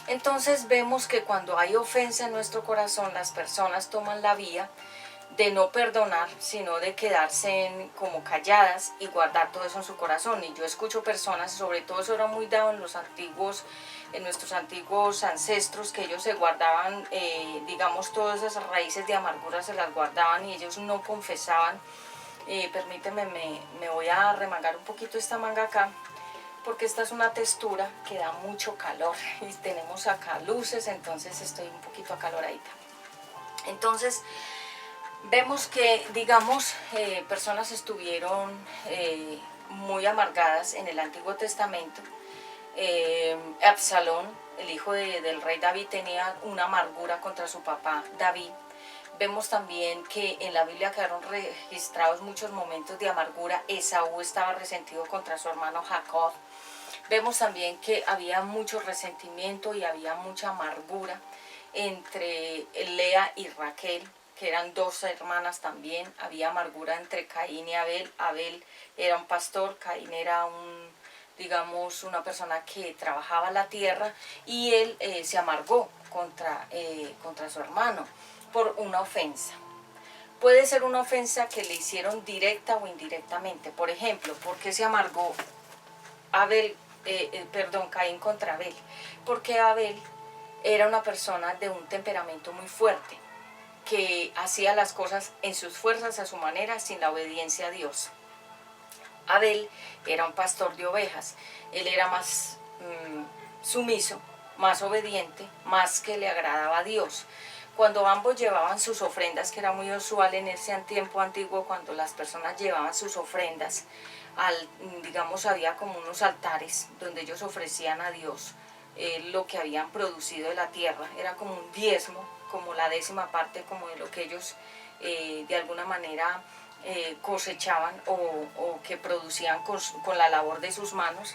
Entonces vemos que cuando hay ofensa en nuestro corazón, las personas toman la vía de no perdonar, sino de quedarse como calladas y guardar todo eso en su corazón. Y yo escucho personas, sobre todo eso era muy dado en nuestros antiguos ancestros, que ellos se guardaban, digamos, todas esas raíces de amargura se las guardaban y ellos no confesaban. Permíteme, me voy a remangar un poquito esta manga acá, porque esta es una textura que da mucho calor y tenemos acá luces, entonces estoy un poquito acaloradita. Entonces vemos que, digamos, personas estuvieron muy amargadas en el Antiguo Testamento. Absalón, el hijo del rey David, tenía una amargura contra su papá David. Vemos también que en la Biblia quedaron registrados muchos momentos de amargura. Esaú estaba resentido contra su hermano Jacob. Vemos también que había mucho resentimiento y había mucha amargura entre Lea y Raquel, que eran dos hermanas también. Había amargura entre Caín y Abel. Abel era un pastor, Caín era digamos, una persona que trabajaba la tierra, y él se amargó contra su hermano por una ofensa. Puede ser una ofensa que le hicieron directa o indirectamente. Por ejemplo, ¿por qué se amargó Caín contra Abel? Porque Abel era una persona de un temperamento muy fuerte, que hacía las cosas en sus fuerzas, a su manera, sin la obediencia a Dios. Abel era un pastor de ovejas. Él era más sumiso, más obediente, más que le agradaba a Dios. Cuando ambos llevaban sus ofrendas, que era muy usual en ese tiempo antiguo, cuando las personas llevaban sus ofrendas, digamos, había como unos altares donde ellos ofrecían a Dios lo que habían producido de la tierra. Era como un diezmo, como la 10ª parte, como de lo que ellos de alguna manera cosechaban o que producían con la labor de sus manos.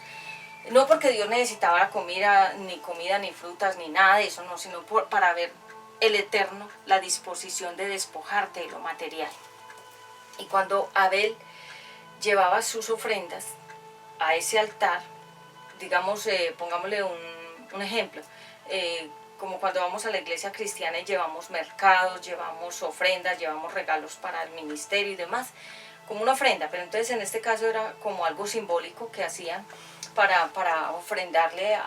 No porque Dios necesitaba comida ni frutas, ni nada de eso, no, sino para ver el Eterno, la disposición de despojarte de lo material. Y cuando Abel llevaba sus ofrendas a ese altar, digamos, pongámosle un ejemplo, como cuando vamos a la iglesia cristiana y llevamos mercados, llevamos ofrendas, llevamos regalos para el ministerio y demás, como una ofrenda, pero entonces en este caso era como algo simbólico que hacían para ofrendarle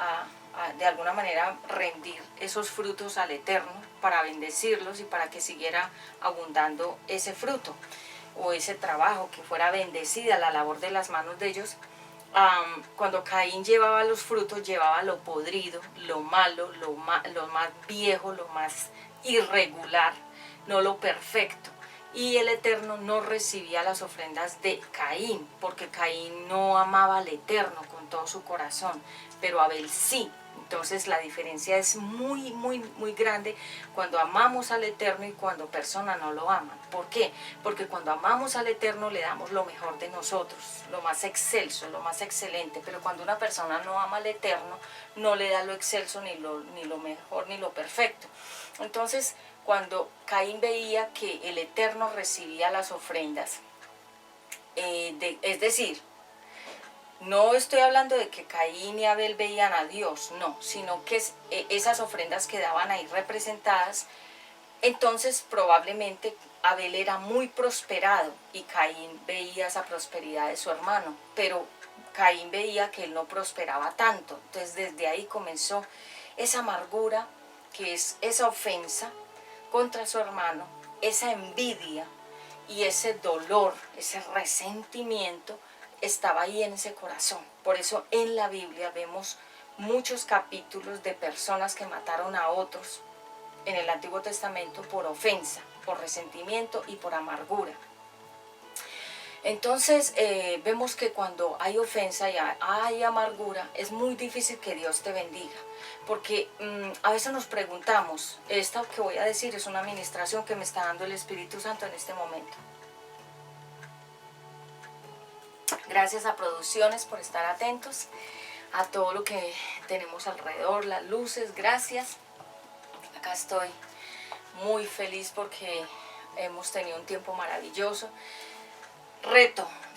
de alguna manera rendir esos frutos al Eterno, para bendecirlos y para que siguiera abundando ese fruto o ese trabajo, que fuera bendecida la labor de las manos de ellos. Cuando Caín llevaba los frutos, llevaba lo podrido, lo malo, lo más viejo, lo más irregular, no lo perfecto. Y el Eterno no recibía las ofrendas de Caín, porque Caín no amaba al Eterno con todo su corazón, pero Abel sí. Entonces la diferencia es muy, muy, muy grande cuando amamos al Eterno y cuando personas no lo aman. ¿Por qué? Porque cuando amamos al Eterno le damos lo mejor de nosotros, lo más excelso, lo más excelente. Pero cuando una persona no ama al Eterno, no le da lo excelso, ni lo mejor, ni lo perfecto. Entonces, cuando Caín veía que el Eterno recibía las ofrendas, es decir, no estoy hablando de que Caín y Abel veían a Dios, no, sino que esas ofrendas quedaban ahí representadas. Entonces probablemente Abel era muy prosperado y Caín veía esa prosperidad de su hermano, pero Caín veía que él no prosperaba tanto. Entonces desde ahí comenzó esa amargura, que es esa ofensa contra su hermano, esa envidia y ese dolor, ese resentimiento estaba ahí en ese corazón. Por eso en la Biblia vemos muchos capítulos de personas que mataron a otros en el Antiguo Testamento por ofensa, por resentimiento y por amargura. Entonces vemos que cuando hay ofensa y hay amargura, es muy difícil que Dios te bendiga. Porque a veces nos preguntamos, esta que voy a decir es una administración que me está dando el Espíritu Santo en este momento. Gracias a Producciones por estar atentos a todo lo que tenemos alrededor, las luces, gracias. Acá estoy muy feliz porque hemos tenido un tiempo maravilloso.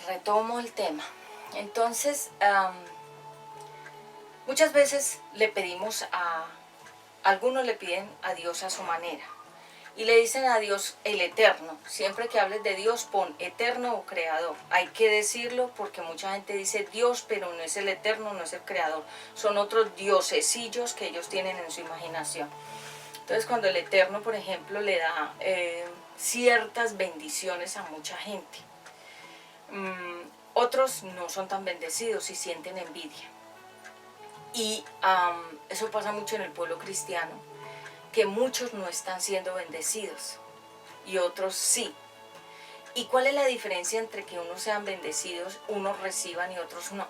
Retomo el tema. Entonces, muchas veces le pedimos algunos le piden a Dios a su manera y le dicen a Dios el eterno. Siempre que hables de Dios, pon eterno o creador. Hay que decirlo porque mucha gente dice Dios, pero no es el eterno, no es el creador. Son otros diosesillos que ellos tienen en su imaginación. Entonces, cuando el eterno, por ejemplo, le da ciertas bendiciones a mucha gente, otros no son tan bendecidos y sienten envidia. Y eso pasa mucho en el pueblo cristiano, que muchos no están siendo bendecidos y otros sí. ¿Y cuál es la diferencia entre que unos sean bendecidos, unos reciban y otros no?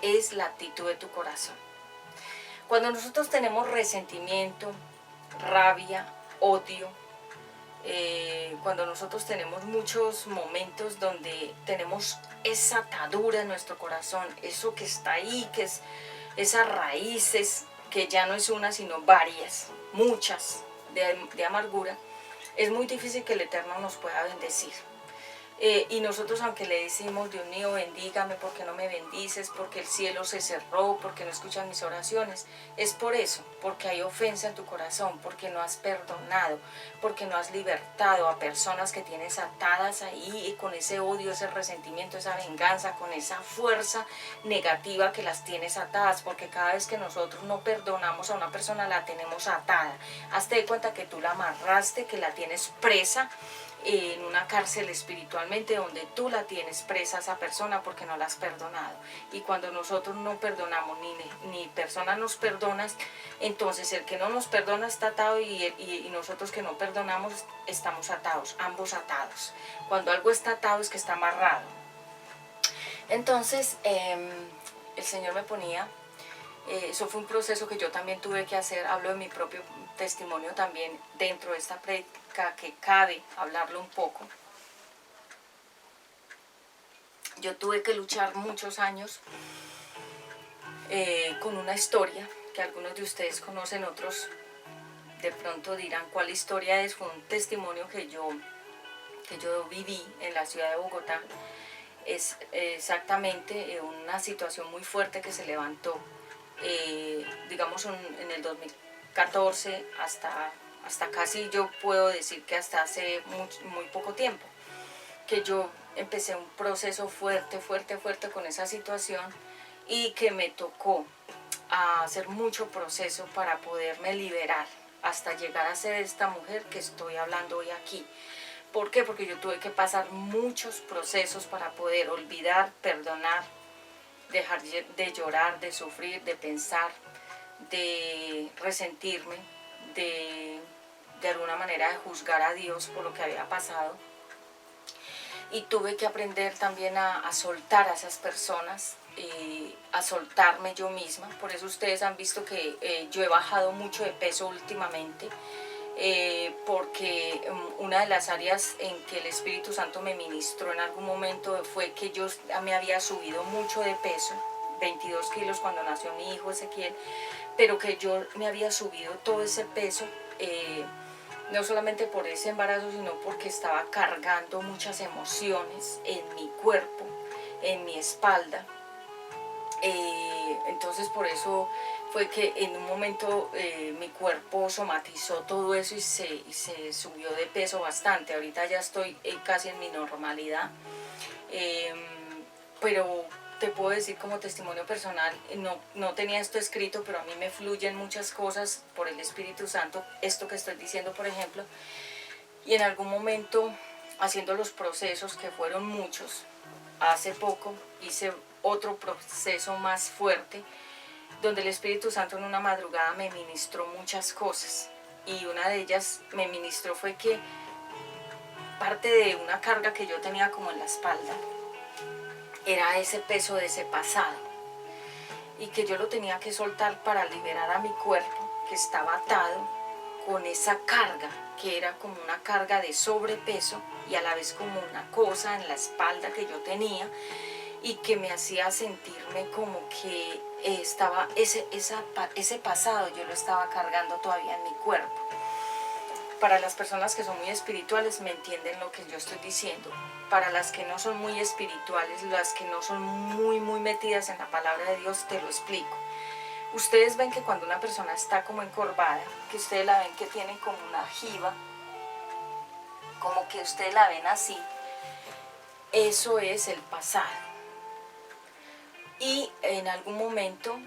Es la actitud de tu corazón. Cuando nosotros tenemos resentimiento, rabia, odio, cuando nosotros tenemos muchos momentos donde tenemos esa atadura en nuestro corazón, eso que está ahí, que es esas raíces, que ya no es una sino varias, muchas, de amargura, es muy difícil que el Eterno nos pueda bendecir. Y nosotros, aunque le decimos, Dios mío, bendígame, porque no me bendices, porque el cielo se cerró, porque no escuchan mis oraciones, es por eso, porque hay ofensa en tu corazón, porque no has perdonado, porque no has libertado a personas que tienes atadas ahí y con ese odio, ese resentimiento, esa venganza, con esa fuerza negativa que las tienes atadas, porque cada vez que nosotros no perdonamos a una persona la tenemos atada. Hazte de cuenta que tú la amarraste, que la tienes presa en una cárcel espiritualmente donde tú la tienes presa a esa persona porque no la has perdonado. Y cuando nosotros no perdonamos ni persona nos perdona, entonces el que no nos perdona está atado y nosotros que no perdonamos estamos atados, ambos atados. Cuando algo está atado es que está amarrado. Entonces el Señor me ponía, eso fue un proceso que yo también tuve que hacer, hablo de mi propio testimonio también dentro de esta prédica, que cabe hablarlo un poco. Yo tuve que luchar muchos años con una historia que algunos de ustedes conocen, otros de pronto dirán cuál historia es. Fue un testimonio que yo viví en la ciudad de Bogotá. Es exactamente una situación muy fuerte que se levantó, digamos en el 2014 hasta casi, yo puedo decir que hasta hace muy poco tiempo, que yo empecé un proceso fuerte con esa situación y que me tocó hacer mucho proceso para poderme liberar hasta llegar a ser esta mujer que estoy hablando hoy aquí. ¿Por qué? Porque yo tuve que pasar muchos procesos para poder olvidar, perdonar, dejar de llorar, de sufrir, de pensar, de resentirme, de alguna manera de juzgar a Dios por lo que había pasado. Y tuve que aprender también a soltar a esas personas, a soltarme yo misma. Por eso ustedes han visto que yo he bajado mucho de peso últimamente, porque una de las áreas en que el Espíritu Santo me ministró en algún momento fue que yo me había subido mucho de peso, 22 kilos cuando nació mi hijo Ezequiel, pero que yo me había subido todo ese peso, no solamente por ese embarazo, sino porque estaba cargando muchas emociones en mi cuerpo, en mi espalda. Entonces por eso fue que en un momento mi cuerpo somatizó todo eso y se subió de peso bastante. Ahorita ya estoy casi en mi normalidad, pero te puedo decir como testimonio personal, no tenía esto escrito, pero a mí me fluyen muchas cosas por el Espíritu Santo, esto que estoy diciendo por ejemplo, y en algún momento haciendo los procesos, que fueron muchos, hace poco hice otro proceso más fuerte, donde el Espíritu Santo en una madrugada me ministró muchas cosas, y una de ellas me ministró fue que parte de una carga que yo tenía como en la espalda, era ese peso de ese pasado y que yo lo tenía que soltar para liberar a mi cuerpo que estaba atado con esa carga, que era como una carga de sobrepeso y a la vez como una cosa en la espalda que yo tenía y que me hacía sentirme como que estaba ese pasado, yo lo estaba cargando todavía en mi cuerpo. Para las personas que son muy espirituales me entienden lo que yo estoy diciendo. Para las que no son muy espirituales, las que no son muy metidas en la palabra de Dios, te lo explico. Ustedes ven que cuando una persona está como encorvada, que ustedes la ven que tiene como una jiba, como que ustedes la ven así, eso es el pasado. Y en algún momento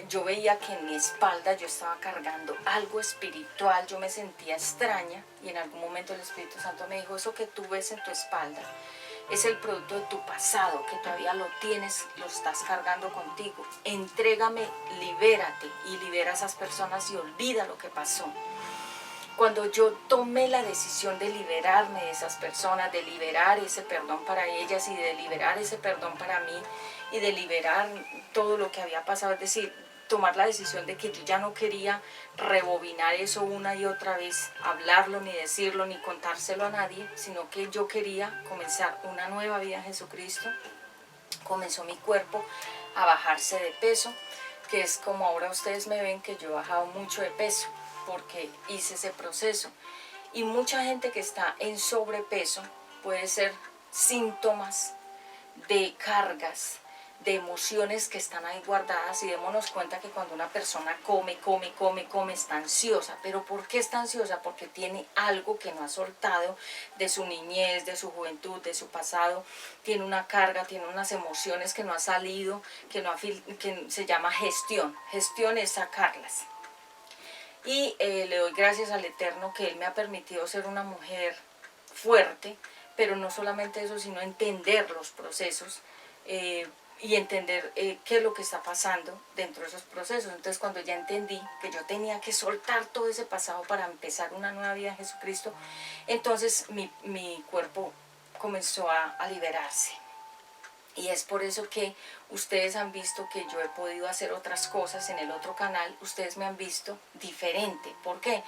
yo veía que en mi espalda yo estaba cargando algo espiritual, yo me sentía extraña y en algún momento el Espíritu Santo me dijo, eso que tú ves en tu espalda es el producto de tu pasado, que todavía lo tienes, lo estás cargando contigo. Entrégame, libérate y libera a esas personas y olvida lo que pasó. Cuando yo tomé la decisión de liberarme de esas personas, de liberar ese perdón para ellas y de liberar ese perdón para mí y de liberar todo lo que había pasado, es decir, tomar la decisión de que yo ya no quería rebobinar eso una y otra vez, hablarlo, ni decirlo, ni contárselo a nadie, sino que yo quería comenzar una nueva vida en Jesucristo. Comenzó mi cuerpo a bajarse de peso, que es como ahora ustedes me ven que yo he bajado mucho de peso, porque hice ese proceso. Y mucha gente que está en sobrepeso puede ser síntomas de cargas, de emociones que están ahí guardadas, y démonos cuenta que cuando una persona come, está ansiosa. ¿Pero por qué está ansiosa? Porque tiene algo que no ha soltado de su niñez, de su juventud, de su pasado. Tiene una carga, tiene unas emociones que no ha salido, que se llama gestión. Gestión es sacarlas. Y le doy gracias al Eterno que Él me ha permitido ser una mujer fuerte, pero no solamente eso, sino entender los procesos y entender qué es lo que está pasando dentro de esos procesos. Entonces cuando ya entendí que yo tenía que soltar todo ese pasado para empezar una nueva vida en Jesucristo, entonces mi cuerpo comenzó a liberarse. Y es por eso que ustedes han visto que yo he podido hacer otras cosas en el otro canal. Ustedes me han visto diferente. ¿Por qué?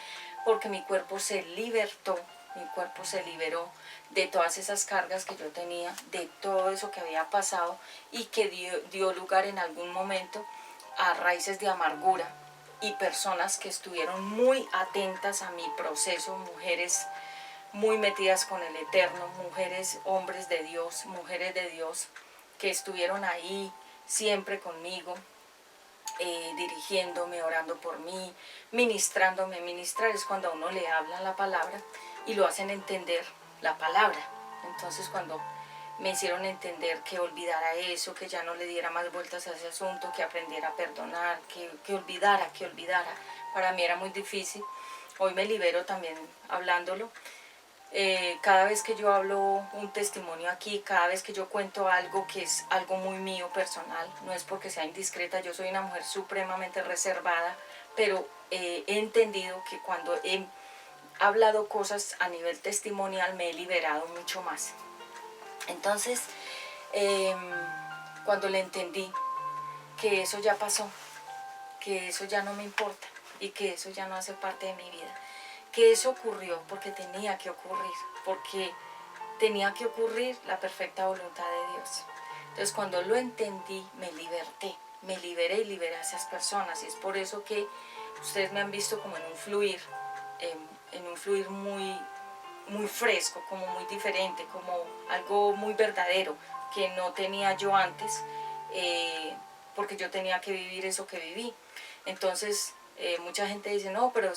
Porque mi cuerpo se libertó, mi cuerpo se liberó de todas esas cargas que yo tenía, de todo eso que había pasado y que dio lugar en algún momento a raíces de amargura y personas que estuvieron muy atentas a mi proceso, mujeres muy metidas con el Eterno, mujeres, hombres de Dios, mujeres de Dios, que estuvieron ahí siempre conmigo, dirigiéndome, orando por mí, ministrándome. Ministrar es cuando a uno le hablan la palabra y lo hacen entender la palabra. Entonces cuando me hicieron entender que olvidara eso, que ya no le diera más vueltas a ese asunto, que aprendiera a perdonar, que olvidara, para mí era muy difícil. Hoy me libero también hablándolo. Cada vez que yo hablo un testimonio aquí, cada vez que yo cuento algo que es algo muy mío personal, no es porque sea indiscreta, yo soy una mujer supremamente reservada, pero he entendido que cuando he hablado cosas a nivel testimonial me he liberado mucho más. Entonces, cuando le entendí que eso ya pasó, que eso ya no me importa y que eso ya no hace parte de mi vida, que eso ocurrió porque tenía que ocurrir, porque tenía que ocurrir la perfecta voluntad de Dios. Entonces cuando lo entendí, me liberé y liberé a esas personas, y es por eso que ustedes me han visto como en un fluir muy fresco, como muy diferente, como algo muy verdadero que no tenía yo antes, porque yo tenía que vivir eso que viví. Entonces mucha gente dice, no, pero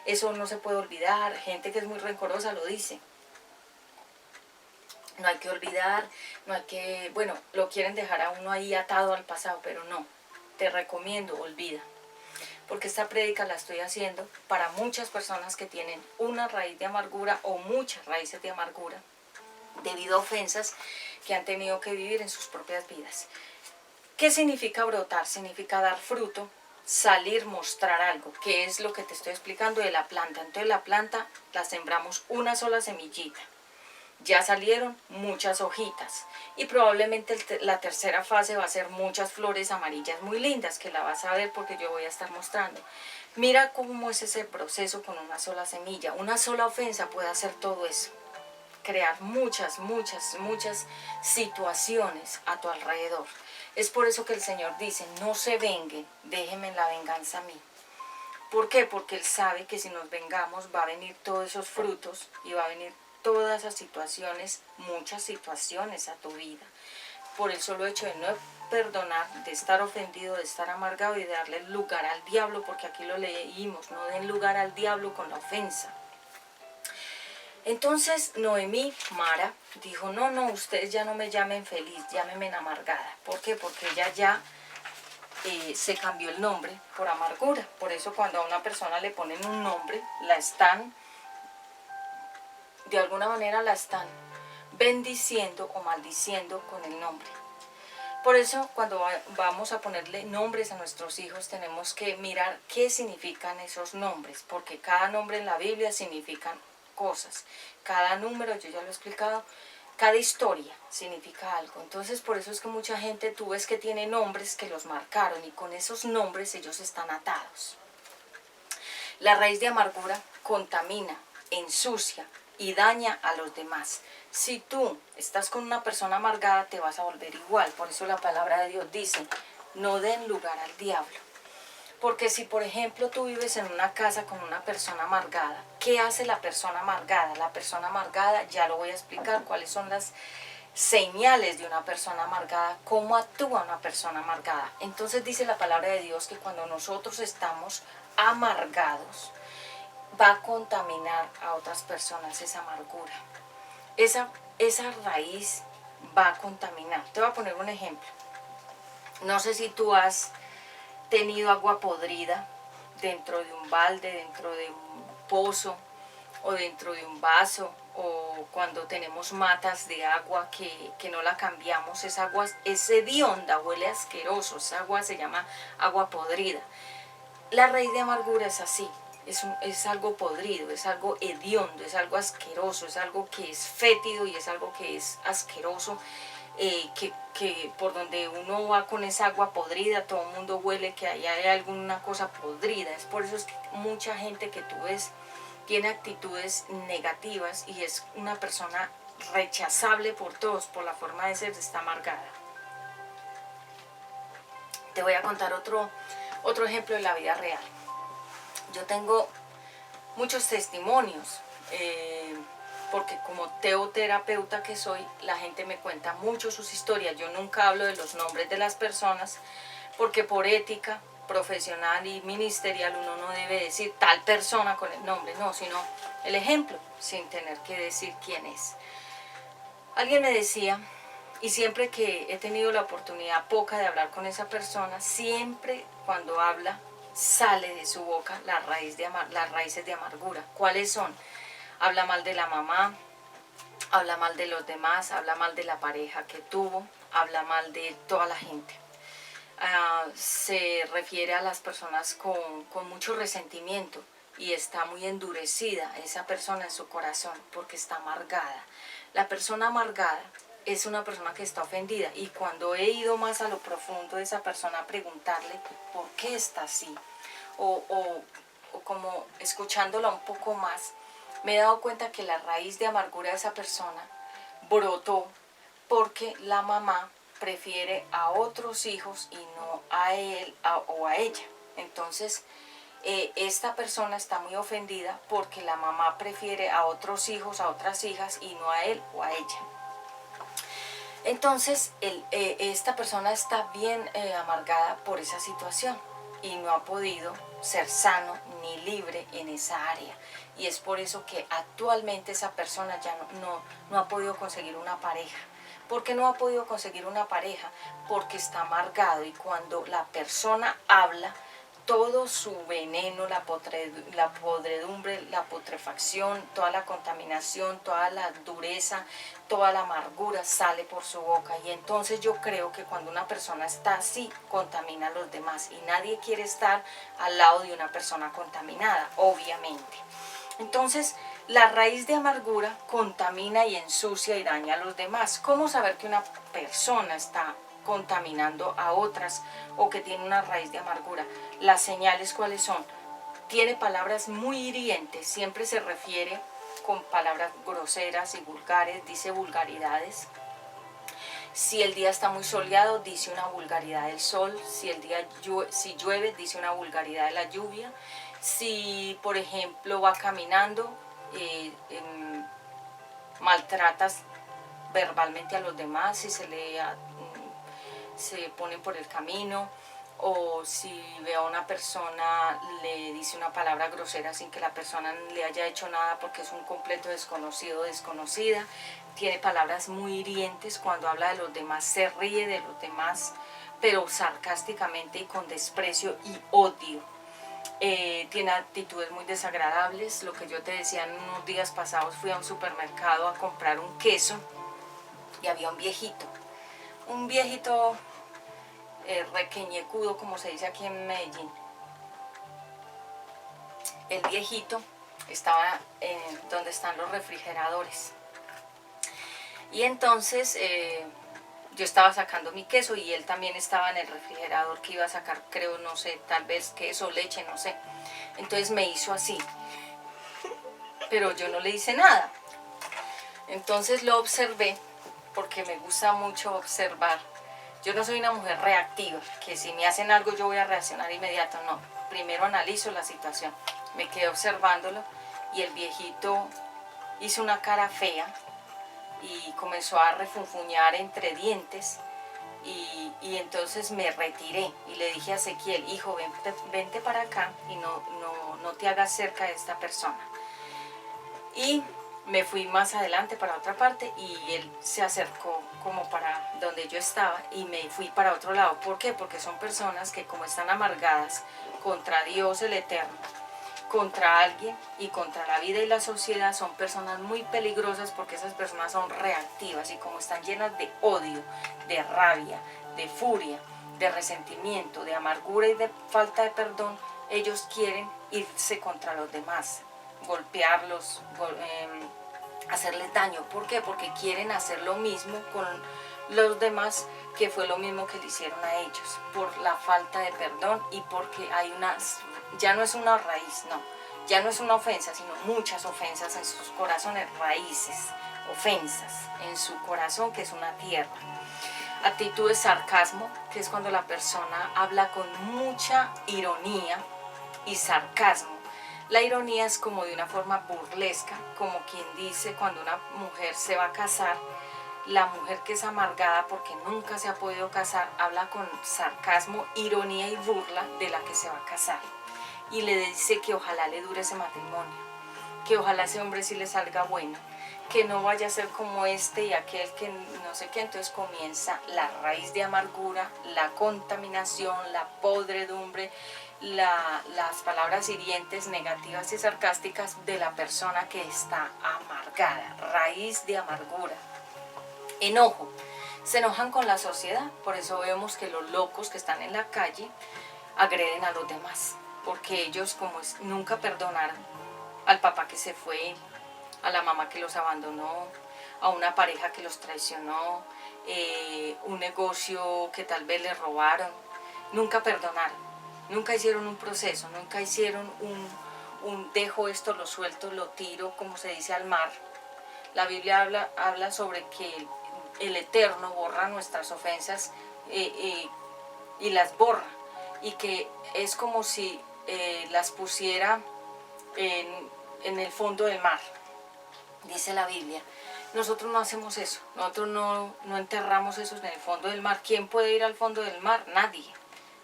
eso no se puede olvidar. Gente que es muy rencorosa lo dice. No hay que olvidar, no hay que, bueno, lo quieren dejar a uno ahí atado al pasado, pero no, te recomiendo, olvida. Porque esta prédica la estoy haciendo para muchas personas que tienen una raíz de amargura o muchas raíces de amargura debido a ofensas que han tenido que vivir en sus propias vidas. ¿Qué significa brotar? Significa dar fruto, salir, mostrar algo, que es lo que te estoy explicando de la planta. Entonces la planta la sembramos una sola semillita. Ya salieron muchas hojitas y probablemente la tercera fase va a ser muchas flores amarillas muy lindas, que la vas a ver porque yo voy a estar mostrando. Mira cómo es ese proceso con una sola semilla. Una sola ofensa puede hacer todo eso. Crear muchas situaciones a tu alrededor. Es por eso que el Señor dice, no se venguen, déjenme la venganza a mí. ¿Por qué? Porque Él sabe que si nos vengamos va a venir todos esos frutos y va a venir todas esas situaciones, muchas situaciones a tu vida. Por el solo hecho de no perdonar, de estar ofendido, de estar amargado y de darle lugar al diablo, porque aquí lo leímos, no den lugar al diablo con la ofensa. Entonces Noemí, Mara, dijo, no, ustedes ya no me llamen feliz, llámenme amargada. ¿Por qué? Porque ella ya se cambió el nombre por amargura. Por eso cuando a una persona le ponen un nombre, de alguna manera la están bendiciendo o maldiciendo con el nombre. Por eso cuando vamos a ponerle nombres a nuestros hijos tenemos que mirar qué significan esos nombres, porque cada nombre en la Biblia significan cosas. Cada número, yo ya lo he explicado, cada historia significa algo. Entonces por eso es que mucha gente tú ves que tiene nombres que los marcaron y con esos nombres ellos están atados. La raíz de amargura contamina, ensucia y daña a los demás. Si tú estás con una persona amargada te vas a volver igual. Por eso la palabra de Dios dice, no den lugar al diablo. Porque si por ejemplo tú vives en una casa con una persona amargada, ¿qué hace la persona amargada? La persona amargada, ya lo voy a explicar cuáles son las señales de una persona amargada, cómo actúa una persona amargada. Entonces dice la palabra de Dios que cuando nosotros estamos amargados, va a contaminar a otras personas esa amargura. Esa raíz va a contaminar. Te voy a poner un ejemplo. No sé si tú has tenido agua podrida dentro de un balde, dentro de un pozo o dentro de un vaso, o cuando tenemos matas de agua que no la cambiamos, esa agua es hedionda, huele asqueroso, esa agua se llama agua podrida. La raíz de amargura es así, es algo podrido, es algo hediondo, es algo asqueroso, es algo que es fétido y es algo que es asqueroso. Que por donde uno va con esa agua podrida, todo el mundo huele que ahí hay alguna cosa podrida. Es por eso es que mucha gente que tú ves tiene actitudes negativas y es una persona rechazable por todos, por la forma de ser, está amargada. Te voy a contar otro ejemplo de la vida real. Yo tengo muchos testimonios, porque como teoterapeuta que soy, la gente me cuenta mucho sus historias. Yo nunca hablo de los nombres de las personas, porque por ética profesional y ministerial uno no debe decir tal persona con el nombre, no, sino el ejemplo, sin tener que decir quién es. Alguien me decía, y siempre que he tenido la oportunidad poca de hablar con esa persona, siempre cuando habla sale de su boca las raíces de amargura. ¿Cuáles son? Habla mal de la mamá, habla mal de los demás, habla mal de la pareja que tuvo, habla mal de toda la gente. Se refiere a las personas con mucho resentimiento y está muy endurecida esa persona en su corazón porque está amargada. La persona amargada es una persona que está ofendida, y cuando he ido más a lo profundo de esa persona a preguntarle por qué está así o como escuchándola un poco más, me he dado cuenta que la raíz de amargura de esa persona brotó porque la mamá prefiere a otros hijos y no a él o a ella. Entonces esta persona está muy ofendida porque la mamá prefiere a otros hijos, a otras hijas y no a él o a ella. Entonces esta persona está bien amargada por esa situación y no ha podido ser sano ni libre en esa área. Y es por eso que actualmente esa persona ya no ha podido conseguir una pareja. ¿Por qué no ha podido conseguir una pareja? Porque está amargado, y cuando la persona habla, todo su veneno, la podredumbre, la putrefacción, toda la contaminación, toda la dureza, toda la amargura sale por su boca. Y entonces yo creo que cuando una persona está así, contamina a los demás, y nadie quiere estar al lado de una persona contaminada, obviamente. Entonces La raíz de amargura contamina y ensucia y daña a los demás. ¿Cómo saber que una persona está contaminando a otras o que tiene una raíz de amargura? Las señales, ¿cuáles son? Tiene palabras muy hirientes, siempre se refiere con palabras groseras y vulgares, dice vulgaridades. Si el día está muy soleado, dice una vulgaridad del sol. Si llueve, dice una vulgaridad de la lluvia. Si, por ejemplo, va caminando, maltratas verbalmente a los demás, si se ponen por el camino, o si ve a una persona, le dice una palabra grosera sin que la persona le haya hecho nada porque es un completo desconocido o desconocida. Tiene palabras muy hirientes, cuando habla de los demás se ríe de los demás, pero sarcásticamente y con desprecio y odio. Tiene actitudes muy desagradables. Lo que yo te decía, en unos días pasados fui a un supermercado a comprar un queso y había un viejito requeñecudo, como se dice aquí en Medellín. El viejito estaba donde están los refrigeradores, y entonces yo estaba sacando mi queso y él también estaba en el refrigerador que iba a sacar, creo, no sé, tal vez queso, leche, no sé. Entonces me hizo así, pero yo no le hice nada. Entonces lo observé, porque me gusta mucho observar. Yo no soy una mujer reactiva, que si me hacen algo yo voy a reaccionar inmediato, no. Primero analizo la situación. Me quedé observándolo y el viejito hizo una cara fea y comenzó a refunfuñar entre dientes, y entonces me retiré y le dije a Ezequiel: hijo, vente para acá y no te hagas cerca de esta persona. Y me fui más adelante para otra parte y él se acercó como para donde yo estaba y me fui para otro lado. ¿Por qué? Porque son personas que, como están amargadas contra Dios el Eterno, contra alguien y contra la vida y la sociedad, son personas muy peligrosas, porque esas personas son reactivas, y como están llenas de odio, de rabia, de furia, de resentimiento, de amargura y de falta de perdón, ellos quieren irse contra los demás, golpearlos, hacerles daño. ¿Por qué? Porque quieren hacer lo mismo con los demás, que fue lo mismo que le hicieron a ellos, por la falta de perdón, y porque ya no es una raíz, no, ya no es una ofensa, sino muchas ofensas en sus corazones, raíces, ofensas en su corazón, que es una tierra. Actitud de sarcasmo, que es cuando la persona habla con mucha ironía y sarcasmo. La ironía es como de una forma burlesca, como quien dice cuando una mujer se va a casar, la mujer que es amargada porque nunca se ha podido casar, habla con sarcasmo, ironía y burla de la que se va a casar. Y le dice que ojalá le dure ese matrimonio, que ojalá ese hombre sí le salga bueno, que no vaya a ser como este y aquel, que no sé qué. Entonces comienza la raíz de amargura, la contaminación, la podredumbre, las palabras hirientes, negativas y sarcásticas de la persona que está amargada. Raíz de amargura. Enojo. Se enojan con la sociedad, por eso vemos que los locos que están en la calle agreden a los demás, porque ellos nunca perdonaron al papá que se fue, a la mamá que los abandonó, a una pareja que los traicionó, un negocio que tal vez les robaron. Nunca perdonaron, nunca hicieron un proceso, nunca hicieron un dejo esto, lo suelto, lo tiro, como se dice, al mar. La Biblia habla sobre que el Eterno borra nuestras ofensas y las borra, y que es como si las pusiera en el fondo del mar, dice la Biblia. Nosotros no hacemos eso, nosotros no enterramos eso en el fondo del mar. ¿Quién puede ir al fondo del mar?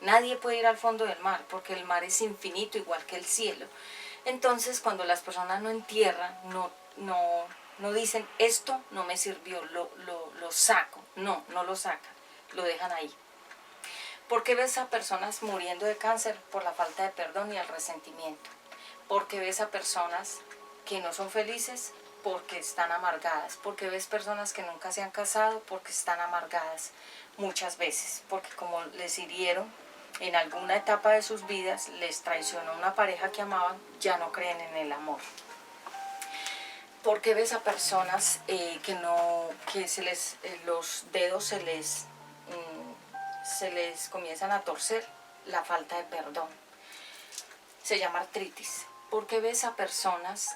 Nadie puede ir al fondo del mar, porque el mar es infinito, igual que el cielo. Entonces, cuando las personas no entierran, no dicen esto no me sirvió, lo saco. No lo sacan, lo dejan ahí. ¿Por qué ves a personas muriendo de cáncer? Por la falta de perdón y el resentimiento. ¿Por qué ves a personas que no son felices? Porque están amargadas. ¿Por qué ves personas que nunca se han casado? Porque están amargadas muchas veces. Porque como les hirieron en alguna etapa de sus vidas, les traicionó una pareja que amaban, ya no creen en el amor. ¿Por qué ves a personas que los dedos se les comienzan a torcer? La falta de perdón. Se llama artritis. ¿Por qué ves a personas